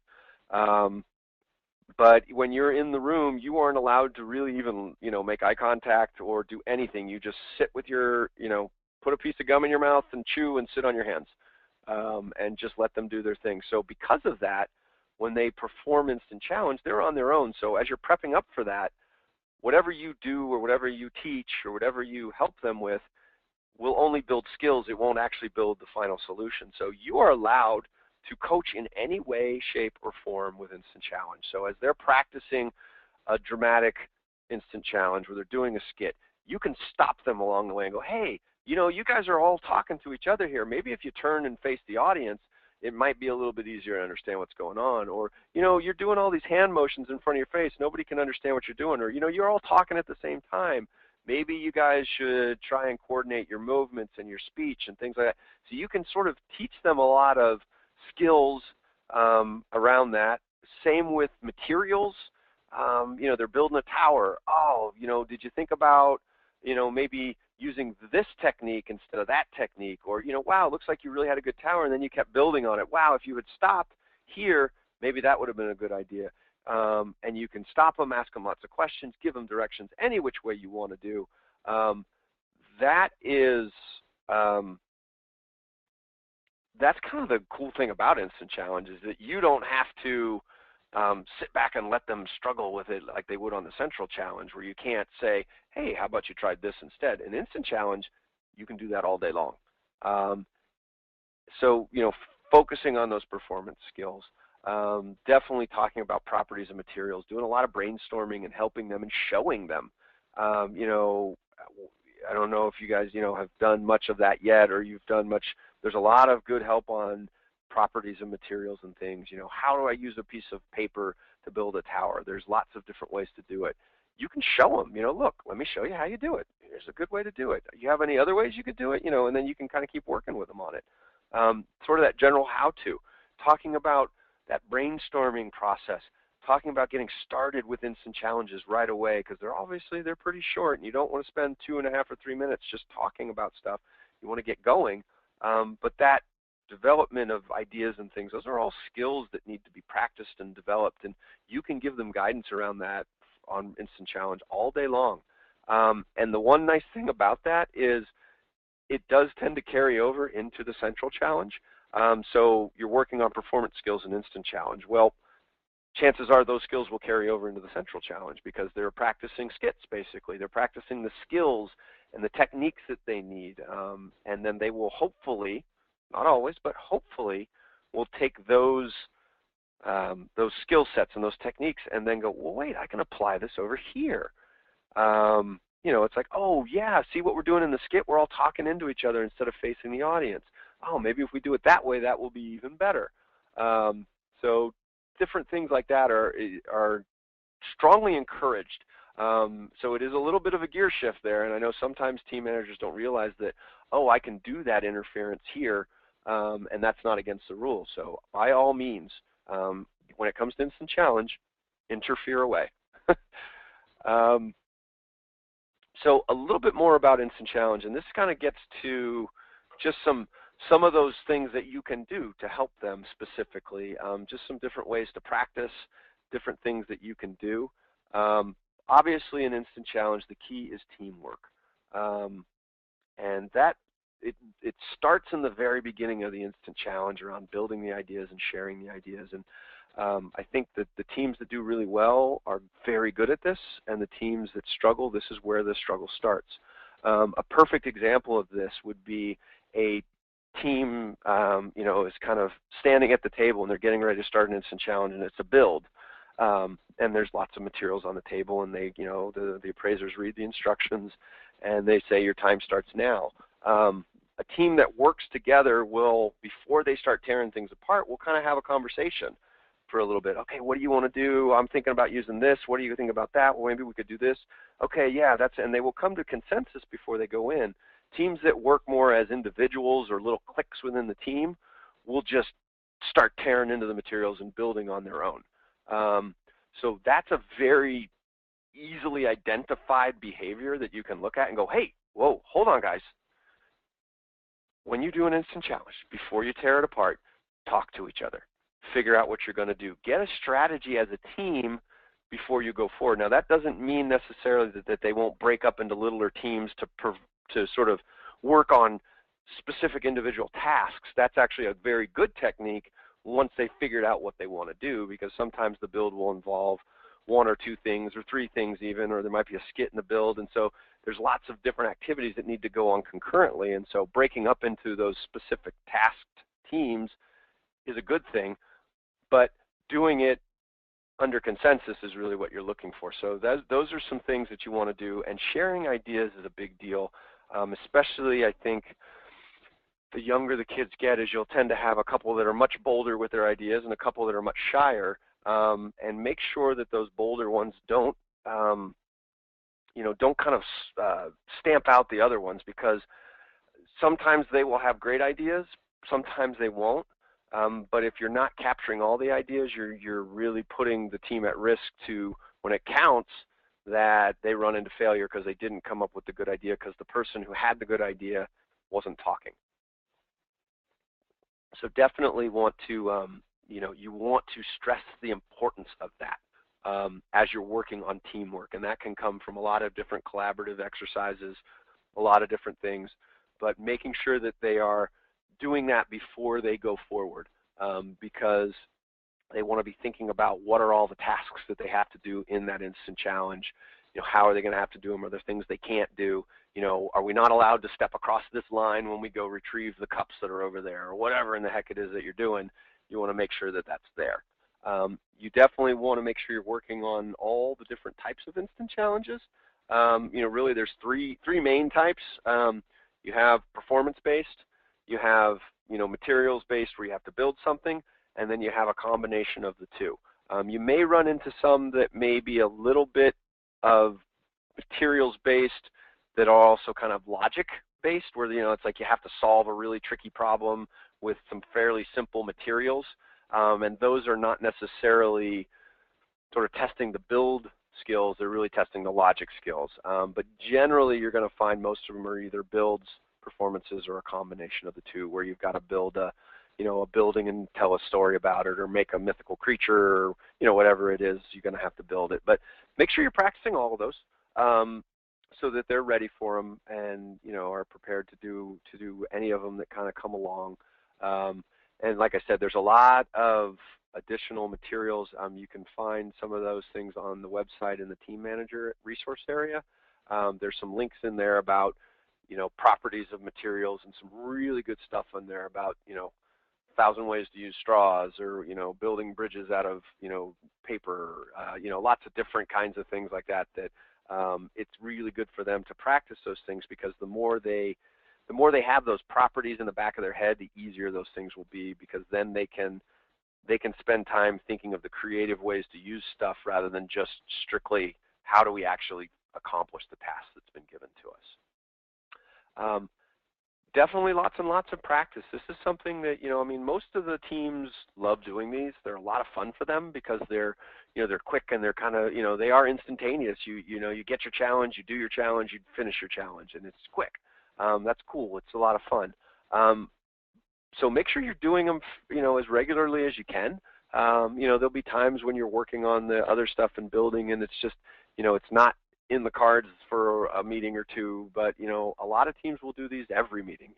[SPEAKER 1] But when you're in the room, you aren't allowed to really even, make eye contact or do anything. You just sit with your, put a piece of gum in your mouth and chew and sit on your hands, and just let them do their thing. So because of that, when they perform Instant Challenge, they're on their own. So as you're prepping up for that, whatever you do or whatever you teach or whatever you help them with will only build skills. It won't actually build the final solution. So you are allowed to coach in any way, shape, or form with Instant Challenge. So as they're practicing a dramatic Instant Challenge where they're doing a skit, you can stop them along the way and go, hey, you know, you guys are all talking to each other here. Maybe if you turn and face the audience, it might be a little bit easier to understand what's going on. Or, you know, you're doing all these hand motions in front of your face. Nobody can understand what you're doing. Or, you know, you're all talking at the same time. Maybe you guys should try and coordinate your movements and your speech and things like that. So you can sort of teach them a lot of skills around that. Same with materials. You know, they're building a tower. Oh, you know, did you think about, you know, maybe using this technique instead of that technique? Or, you know, wow, it looks like you really had a good tower and then you kept building on it. Wow, if you had stopped here, maybe that would have been a good idea. And you can stop them, ask them lots of questions, give them directions, any which way you want to do. That is, that's kind of the cool thing about Instant Challenge, is that you don't have to sit back and let them struggle with it like they would on the Central Challenge, where you can't say, hey, how about you try this instead? In Instant Challenge, you can do that all day long. So, you know, focusing on those performance skills, definitely talking about properties of materials, doing a lot of brainstorming and helping them and showing them. You know, I don't know if you guys, you know, have done much of that yet, or you've done much. There's a lot of good help on properties of materials and things. You know, how do I use a piece of paper to build a tower? There's lots of different ways to do it. You can show them, you know, look, let me show you how you do it. Here's a good way to do it. You have any other ways you could do it? You know, and then you can kind of keep working with them on it. Sort of that general how-to, talking about that brainstorming process, talking about getting started with Instant Challenges right away, because they're pretty short, and you don't want to spend 2.5 or 3 minutes just talking about stuff. You want to get going, but that development of ideas and things, those are all skills that need to be practiced and developed, and you can give them guidance around that on Instant Challenge all day long. And the one nice thing about that is it does tend to carry over into the Central Challenge. So you're working on performance skills in Instant Challenge. Well, chances are those skills will carry over into the Central Challenge, because they're practicing skits, basically. They're practicing the skills and the techniques that they need. And then they will hopefully, not always, but hopefully, will take those skill sets and those techniques and then go, well, wait, I can apply this over here. You know, it's like, oh, yeah, see what we're doing in the skit? We're all talking into each other instead of facing the audience. Oh, maybe if we do it that way, that will be even better. So different things like that are strongly encouraged. So it is a little bit of a gear shift there, and I know sometimes team managers don't realize that, oh, I can do that interference here, and that's not against the rules. So by all means, when it comes to Instant Challenge, interfere away. So a little bit more about Instant Challenge, and this kind of gets to just some of those things that you can do to help them specifically, just some different ways to practice, different things that you can do. Obviously, in Instant Challenge, the key is teamwork, and that it starts in the very beginning of the Instant Challenge around building the ideas and sharing the ideas. And I think that the teams that do really well are very good at this, and the teams that struggle, this is where the struggle starts. A perfect example of this would be a team, you know, is kind of standing at the table and they're getting ready to start an Instant Challenge, and it's a build. And there's lots of materials on the table, and they, you know, the appraisers read the instructions and they say your time starts now. A team that works together will, before they start tearing things apart, will kind of have a conversation for a little bit. Okay, what do you want to do? I'm thinking about using this. What do you think about that? Well, maybe we could do this. Okay, yeah, and they will come to consensus before they go in. Teams that work more as individuals or little cliques within the team will just start tearing into the materials and building on their own. So that's a very easily identified behavior that you can look at and go, hey, whoa, hold on, guys. When you do an Instant Challenge, before you tear it apart, talk to each other. Figure out what you're going to do. Get a strategy as a team before you go forward. Now, that doesn't mean necessarily that they won't break up into littler teams to sort of work on specific individual tasks. That's actually a very good technique once they figured out what they want to do, because sometimes the build will involve one or two things or three things even, or there might be a skit in the build. And so there's lots of different activities that need to go on concurrently. And so breaking up into those specific tasked teams is a good thing, but doing it under consensus is really what you're looking for. So those are some things that you want to do, and sharing ideas is a big deal, especially I think the younger the kids get, is you'll tend to have a couple that are much bolder with their ideas and a couple that are much shyer, and make sure that those bolder ones don't don't kind of stamp out the other ones, because sometimes they will have great ideas, sometimes they won't. But if you're not capturing all the ideas, you're really putting the team at risk to, when it counts, that they run into failure because they didn't come up with the good idea because the person who had the good idea wasn't talking. So definitely want to, you want to stress the importance of that as you're working on teamwork. And that can come from a lot of different collaborative exercises, a lot of different things, but making sure that they are doing that before they go forward, because they want to be thinking about what are all the tasks that they have to do in that instant challenge. How are they going to have to do them? Are there things they can't do? Are we not allowed to step across this line when we go retrieve the cups that are over there, or whatever in the heck it is that you're doing? You want to make sure that that's there. You definitely want to make sure you're working on all the different types of instant challenges. Really there's three main types. You have performance-based, you have materials-based where you have to build something, and then you have a combination of the two. You may run into some that may be a little bit of materials-based that are also kind of logic-based, where it's like you have to solve a really tricky problem with some fairly simple materials, and those are not necessarily sort of testing the build skills, they're really testing the logic skills. But generally you're going to find most of them are either builds, performances, or a combination of the two, where you've got to build a building and tell a story about it, or make a mythical creature, or whatever it is, you're going to have to build it. But make sure you're practicing all of those so that they're ready for them, and are prepared to do any of them that kind of come along. And like I said, there's a lot of additional materials. You can find some of those things on the website in the Team Manager resource area. There's some links in there about properties of materials, and some really good stuff in there about 1,000 ways to use straws, or building bridges out of paper, lots of different kinds of things like that. It's really good for them to practice those things, because the more they have those properties in the back of their head, the easier those things will be, because then they can spend time thinking of the creative ways to use stuff rather than just strictly how do we actually accomplish the task that's been given to us. Definitely lots and lots of practice. This is something that, most of the teams love doing these. They're a lot of fun for them because they're quick, and they're kind of, they are instantaneous. You get your challenge, you do your challenge, you finish your challenge, and it's quick. That's cool. It's a lot of fun. So make sure you're doing them, as regularly as you can. There'll be times when you're working on the other stuff and building, and it's just, it's not in the cards for a meeting or two, but a lot of teams will do these every meeting.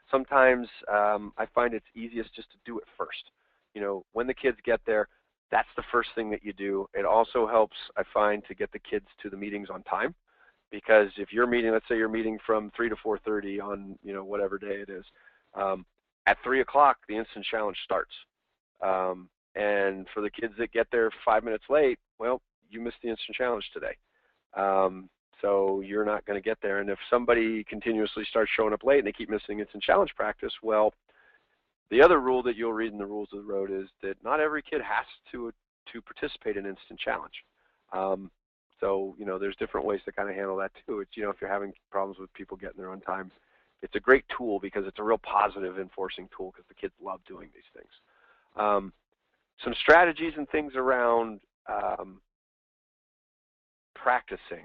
[SPEAKER 1] Sometimes I find it's easiest just to do it first. When the kids get there, that's the first thing that you do. It also helps, I find, to get the kids to the meetings on time, because if you're meeting, let's say you're meeting from 3 to 4:30 on whatever day it is, at 3 o'clock the instant challenge starts. And for the kids that get there 5 minutes late, well, you missed the instant challenge today. So you're not going to get there. And if somebody continuously starts showing up late and they keep missing instant challenge practice, well, the other rule that you'll read in the rules of the road is that not every kid has to participate in instant challenge. So there's different ways to kind of handle that too. It's if you're having problems with people getting there on time, it's a great tool, because it's a real positive enforcing tool, because the kids love doing these things. Some strategies and things around practicing.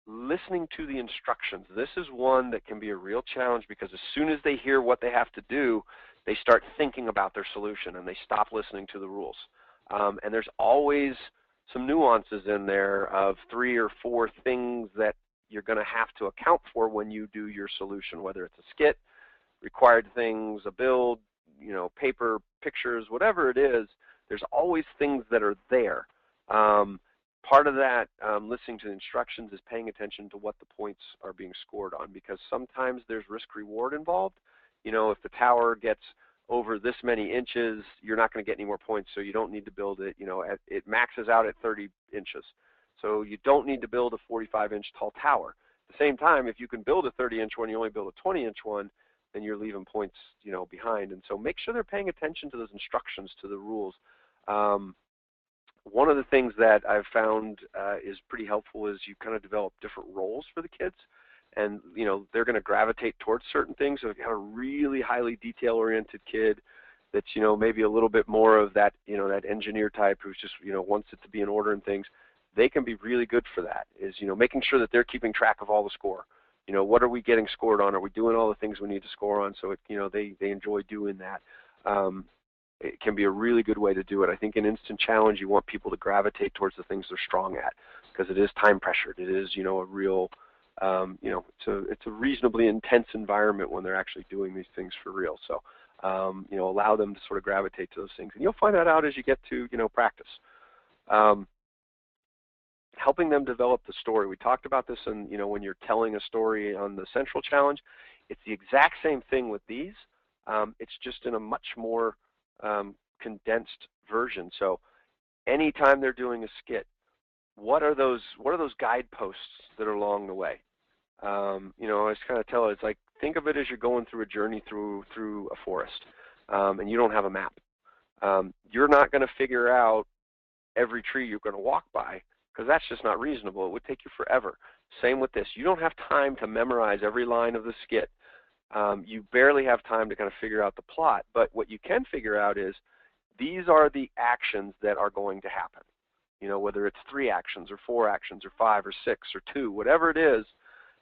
[SPEAKER 1] Listening to the instructions. This is one that can be a real challenge, because as soon as they hear what they have to do, they start thinking about their solution, and they stop listening to the rules. And there's always some nuances in there of 3 or 4 things that you're going to have to account for when you do your solution, whether it's a skit, required things, a build, paper, pictures, whatever it is. There's always things that are there Part of that, listening to the instructions, is paying attention to what the points are being scored on, because sometimes there's risk-reward involved. If the tower gets over this many inches, you're not going to get any more points, so you don't need to build it. It maxes out at 30 inches. So you don't need to build a 45-inch tall tower. At the same time, if you can build a 30-inch one, you only build a 20-inch one, then you're leaving points, behind. And so make sure they're paying attention to those instructions, to the rules. One of the things that I've found is pretty helpful is you kind of develop different roles for the kids. And, they're going to gravitate towards certain things. So if you have a really highly detail-oriented kid that's, maybe a little bit more of that, that engineer type who's just, wants it to be in order and things, they can be really good for that, is, making sure that they're keeping track of all the score. What are we getting scored on? Are we doing all the things we need to score on? So, they enjoy doing that. It can be a really good way to do it. I think in Instant Challenge, you want people to gravitate towards the things they're strong at, because it is time pressured. It is, a real, it's a reasonably intense environment when they're actually doing these things for real. So, allow them to sort of gravitate to those things. And you'll find that out as you get to, practice. Helping them develop the story. We talked about this in, when you're telling a story on the Central Challenge. It's the exact same thing with these. It's just in a much more condensed version. So anytime they're doing a skit, what are those guideposts that are along the way? I just kind of tell it, it's like, think of it as you're going through a journey through a forest, and you don't have a map. You're not going to figure out every tree you're going to walk by, because that's just not reasonable. It would take you forever. Same with this. You don't have time to memorize every line of the skit. You barely have time to kind of figure out the plot, but what you can figure out is these are the actions that are going to happen. Whether it's 3 actions or 4 actions or 5 or 6 or 2, whatever it is,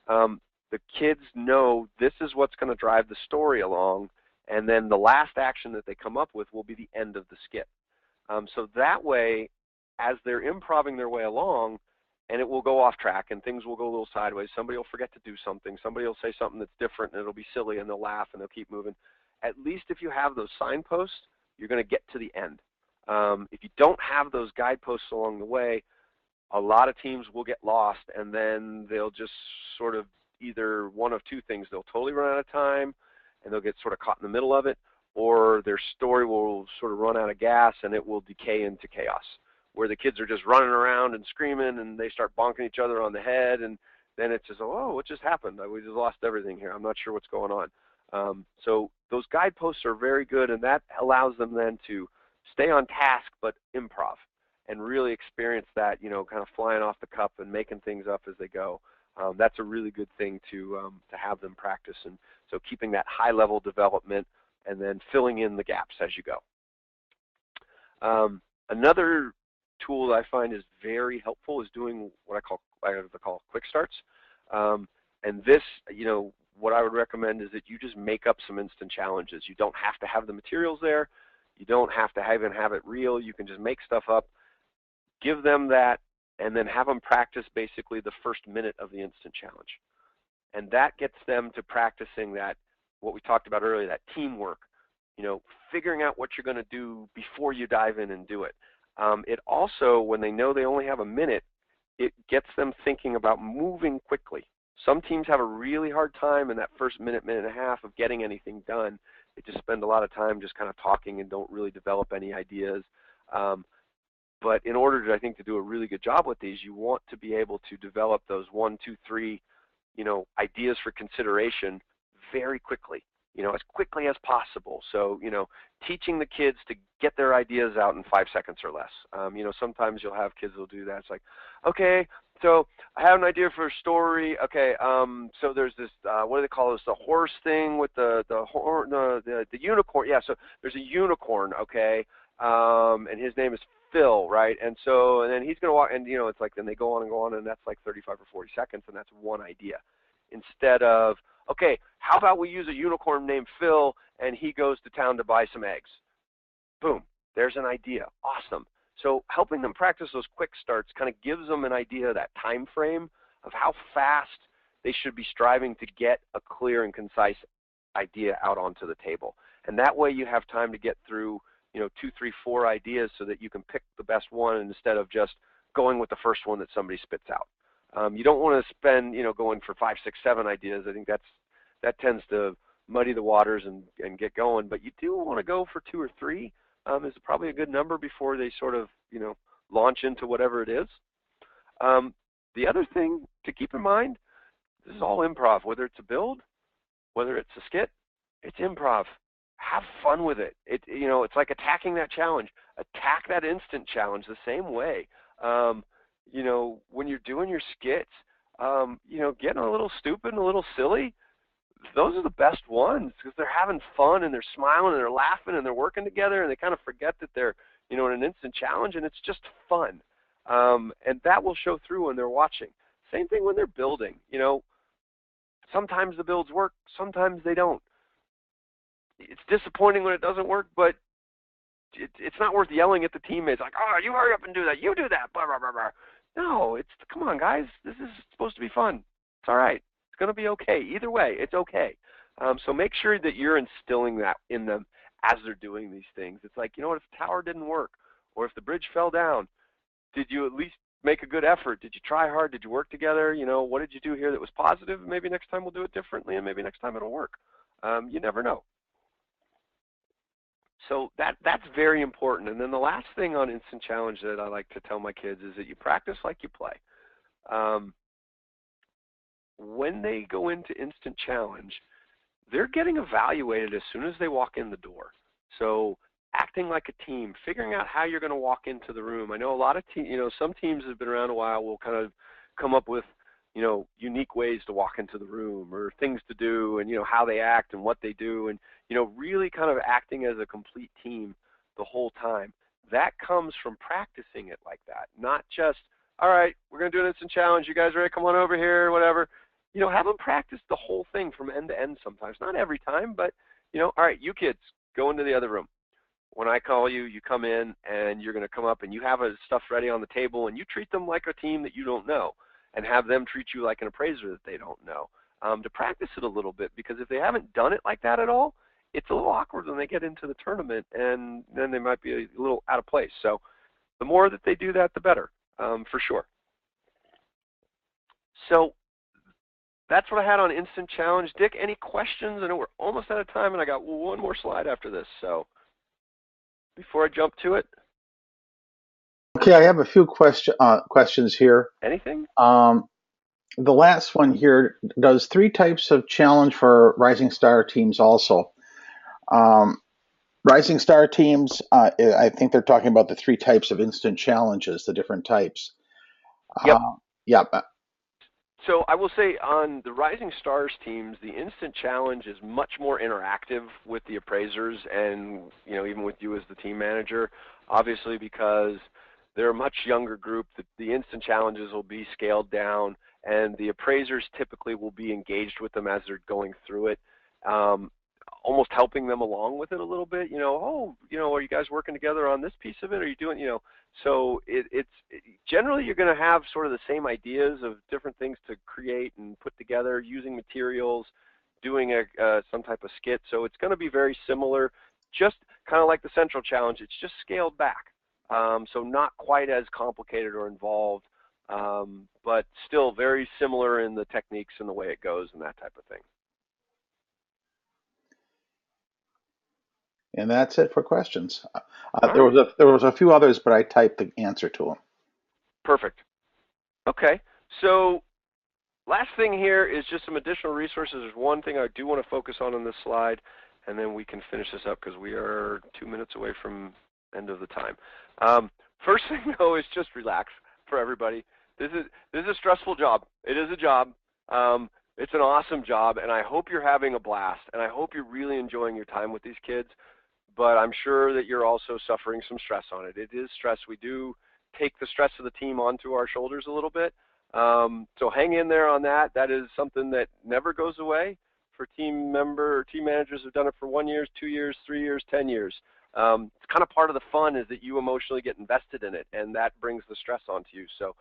[SPEAKER 1] the kids know this is what's going to drive the story along, and then the last action that they come up with will be the end of the skit. So that way, as they're improvising their way along, and it will go off track and things will go a little sideways. Somebody will forget to do something. Somebody will say something that's different and it'll be silly and they'll laugh and they'll keep moving. At least if you have those signposts, you're going to get to the end. If you don't have those guideposts along the way, a lot of teams will get lost, and then they'll just sort of either one of 2 things. They'll totally run out of time and they'll get sort of caught in the middle of it, or their story will sort of run out of gas and it will decay into chaos, where the kids are just running around and screaming and they start bonking each other on the head, and then it's just, oh, what just happened? We just lost everything here. I'm not sure what's going on. So those guideposts are very good, and that allows them then to stay on task but improv and really experience that, kind of flying off the cuff and making things up as they go. That's a really good thing to have them practice, and so keeping that high-level development and then filling in the gaps as you go. Another tool that I find is very helpful is doing what I call quick starts. And this, what I would recommend is that you just make up some instant challenges. You don't have to have the materials there. You don't have to even have it real. You can just make stuff up, give them that, and then have them practice basically the first minute of the instant challenge. And that gets them to practicing that, what we talked about earlier, that teamwork, figuring out what you're going to do before you dive in and do it. It also, when they know they only have a minute, it gets them thinking about moving quickly. Some teams have a really hard time in that first minute, minute and a half of getting anything done. They just spend a lot of time just kind of talking and don't really develop any ideas. But in order to, I think, to do a really good job with these, you want to be able to develop those 1, 2, 3, ideas for consideration very quickly, as quickly as possible. So, teaching the kids to get their ideas out in 5 seconds or less. Sometimes you'll have kids who'll do that. It's like, okay, so I have an idea for a story. Okay, so there's this, what do they call this? The horse thing with the unicorn. Yeah, so there's a unicorn, okay, and his name is Phil, right? And then he's going to walk, and it's like, then they go on, and that's like 35 or 40 seconds, and that's one idea. Instead of, okay, how about we use a unicorn named Phil, and he goes to town to buy some eggs. Boom, there's an idea. Awesome. So helping them practice those quick starts kind of gives them an idea of that time frame of how fast they should be striving to get a clear and concise idea out onto the table. And that way you have time to get through you know, 2, 3, 4 ideas so that you can pick the best one instead of just going with the first one that somebody spits out. You don't want to spend, you know, going for 5, 6, 7 ideas. I think that tends to muddy the waters and get going. But you do want to go for 2 or 3. Is probably a good number before they sort of, you know, launch into whatever it is. The other thing to keep in mind, this is all improv. Whether it's a build, whether it's a skit, it's improv. Have fun with it. You know, it's like attacking that challenge. Attack that instant challenge the same way. You know, when you're doing your skits, you know, getting a little stupid and a little silly, those are the best ones because they're having fun and they're smiling and they're laughing and they're working together and they kind of forget that they're, you know, in an instant challenge, and it's just fun. And that will show through when they're watching. Same thing when they're building. You know, sometimes the builds work, sometimes they don't. It's disappointing when it doesn't work, but it's not worth yelling at the teammates like, oh, you hurry up and do that, you do that, blah, blah, blah, blah. No, come on, guys, this is supposed to be fun. It's all right. It's going to be okay. Either way, it's okay. So make sure that you're instilling that in them as they're doing these things. It's like, you know what, if the tower didn't work or if the bridge fell down, did you at least make a good effort? Did you try hard? Did you work together? You know, what did you do here that was positive? Maybe next time we'll do it differently, and maybe next time it'll work. You never know. So that's very important. And then the last thing on Instant Challenge that I like to tell my kids is that you practice like you play. When they go into Instant Challenge, they're getting evaluated as soon as they walk in the door. So acting like a team, figuring out how you're going to walk into the room. I know a lot of you know, some teams that have been around a while will kind of come up with, you know, unique ways to walk into the room or things to do and, you know, how they act and what they do and, you know, really kind of acting as a complete team the whole time. That comes from practicing it like that, not just, all right, we're going to do an Instant Challenge. You guys ready? Come on over here, whatever. You know, have them practice the whole thing from end to end sometimes. Not every time, but, you know, all right, you kids, go into the other room. When I call you, you come in and you're going to come up and you have stuff ready on the table and you treat them like a team that you don't know and have them treat you like an appraiser that they don't know. To practice it a little bit, because if they haven't done it like that at all, it's a little awkward when they get into the tournament and then they might be a little out of place. So the more that they do that, the better, for sure. So that's what I had on Instant Challenge. Dick, any questions? I know we're almost out of time and I got one more slide after this. So before I jump to it.
[SPEAKER 2] Okay, I have a few questions here.
[SPEAKER 1] Anything?
[SPEAKER 2] The last one here does 3 types of challenge for Rising Star teams also. Rising Star teams, I think they're talking about the 3 types of instant challenges, the different types.
[SPEAKER 1] Yep.
[SPEAKER 2] Yeah.
[SPEAKER 1] So I will say on the Rising Stars teams, the Instant Challenge is much more interactive with the appraisers and, you know, even with you as the team manager, obviously because they're a much younger group. The Instant Challenges will be scaled down and the appraisers typically will be engaged with them as they're going through it, almost helping them along with it a little bit. You know, oh, you know, are you guys working together on this piece of it? Are you doing, you know, so generally you're going to have sort of the same ideas of different things to create and put together using materials, doing some type of skit. So it's going to be very similar, just kind of like the Central Challenge. It's just scaled back. So not quite as complicated or involved, but still very similar in the techniques and the way it goes and that type of thing.
[SPEAKER 2] And that's it for questions. There was a few others, but I typed the answer to them.
[SPEAKER 1] Perfect. Okay. So last thing here is just some additional resources. There's one thing I do want to focus on this slide, and then we can finish this up because we are 2 minutes away from end of the time. First thing though is just relax for everybody. This is a stressful job. It is a job. It's an awesome job, and I hope you're having a blast, and I hope you're really enjoying your time with these kids. But I'm sure that you're also suffering some stress on it. It is stress. We do take the stress of the team onto our shoulders a little bit. So hang in there on that. That is something that never goes away for team managers who've done it for 1 year, 2 years, 3 years, 10 years. It's kind of part of the fun is that you emotionally get invested in it, and that brings the stress onto you. So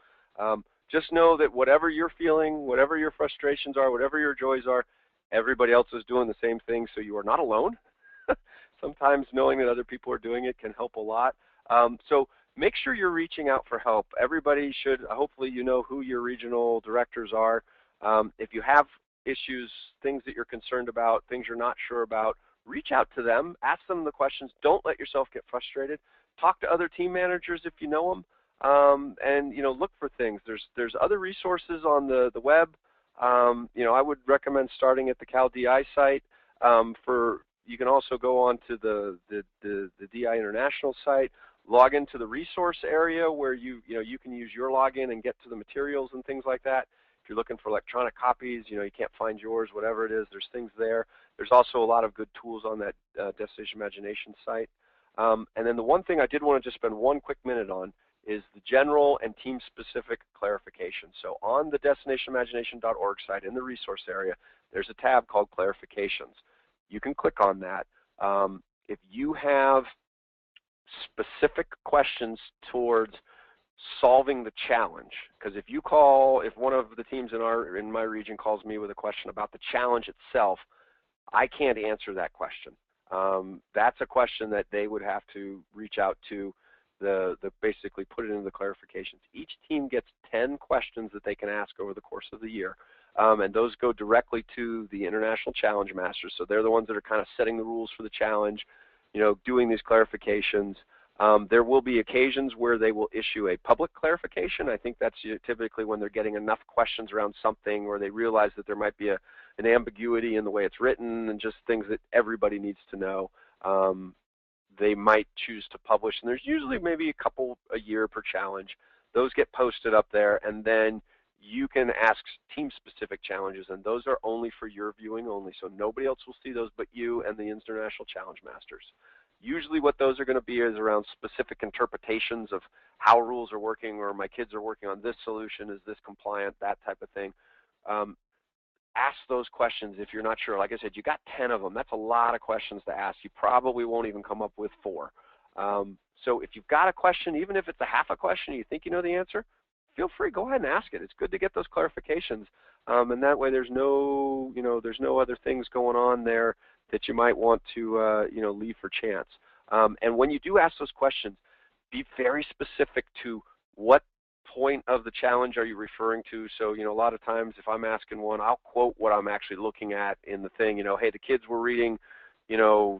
[SPEAKER 1] just know that whatever you're feeling, whatever your frustrations are, whatever your joys are, everybody else is doing the same thing, so you are not alone. sometimes knowing that other people are doing it can help a lot. So make sure you're reaching out for help. Everybody should, hopefully you know who your regional directors are. If you have issues, things that you're concerned about, things you're not sure about, reach out to them, ask them the questions. Don't let yourself get frustrated. Talk to other team managers if you know them, and look for things. There's other resources on the web. I would recommend starting at the CalDI site. You can also go on to the DI International site, log into the resource area where you can use your login and get to the materials and things like that. If you're looking for electronic copies, you can't find yours, whatever it is, there's things there. There's also a lot of good tools on that Destination Imagination site. And then the one thing I did want to just spend one quick minute on is the general and team-specific clarification. So on the destinationimagination.org site in the resource area, there's a tab called Clarifications. You can click on that. If you have specific questions towards solving the challenge, because if one of the teams in my region calls me with a question about the challenge itself, I can't answer that question. That's a question that they would have to reach out to basically put it into the clarifications. Each team gets 10 questions that they can ask over the course of the year, and those go directly to the International Challenge Masters. So they're the ones that are kind of setting the rules for the challenge, doing these clarifications. There will be occasions where they will issue a public clarification. I think that's typically when they're getting enough questions around something, or they realize that there might be an ambiguity in the way it's written and just things that everybody needs to know. They might choose to publish, and there's usually maybe a couple a year per challenge. Those get posted up there, and then you can ask team-specific challenges, and those are only for your viewing only, so nobody else will see those but you and the International Challenge Masters. Usually what those are going to be is around specific interpretations of how rules are working, or my kids are working on this solution, is this compliant, that type of thing. Ask those questions if you're not sure. Like I said, you got 10 of them. That's a lot of questions to ask. You probably won't even come up with 4. So if you've got a question, even if it's a half a question, you think you know the answer, feel free, go ahead and ask it. It's good to get those clarifications, and that way there's no, there's no other things going on there that you might want to, leave for chance. And when you do ask those questions, be very specific to what point of the challenge are you referring to. So, a lot of times if I'm asking one, I'll quote what I'm actually looking at in the thing. Hey, the kids were reading,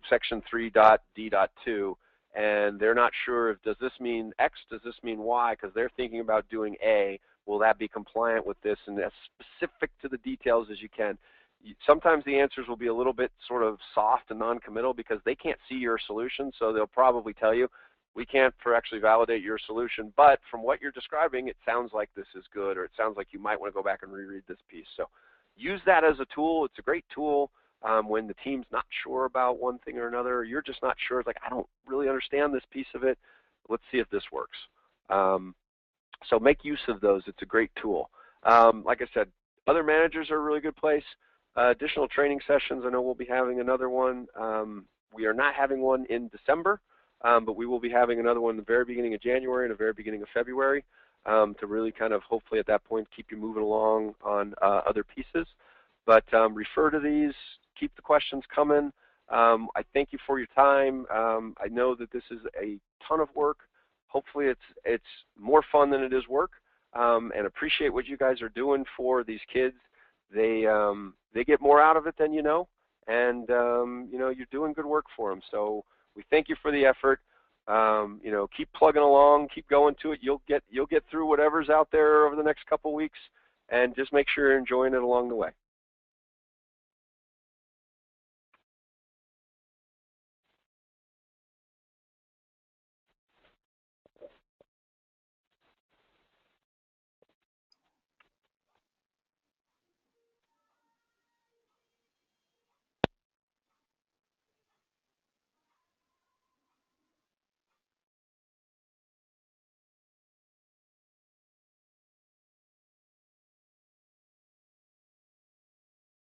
[SPEAKER 1] section 3.d.2, and they're not sure does this mean X, does this mean Y, because they're thinking about doing A. Will that be compliant with this? And as specific to the details as you can. Sometimes the answers will be a little bit sort of soft and non-committal because they can't see your solution, so they'll probably tell you, we can't actually validate your solution, but from what you're describing, it sounds like this is good, or it sounds like you might want to go back and reread this piece. So use that as a tool. It's a great tool when the team's not sure about one thing or another, or you're just not sure. It's like, I don't really understand this piece of it. Let's see if this works. So make use of those. It's a great tool. Like I said, other managers are a really good place. Additional training sessions, I know we'll be having another one. We are not having one in December. But we will be having another one in the very beginning of January and the very beginning of February to really kind of hopefully at that point keep you moving along on other pieces. But refer to these, keep the questions coming. I thank you for your time. I know that this is a ton of work. Hopefully it's more fun than it is work, and appreciate what you guys are doing for these kids. They get more out of it than you know, and you're doing good work for them. So we thank you for the effort. Keep plugging along, keep going to it. You'll get through whatever's out there over the next couple weeks, and just make sure you're enjoying it along the way.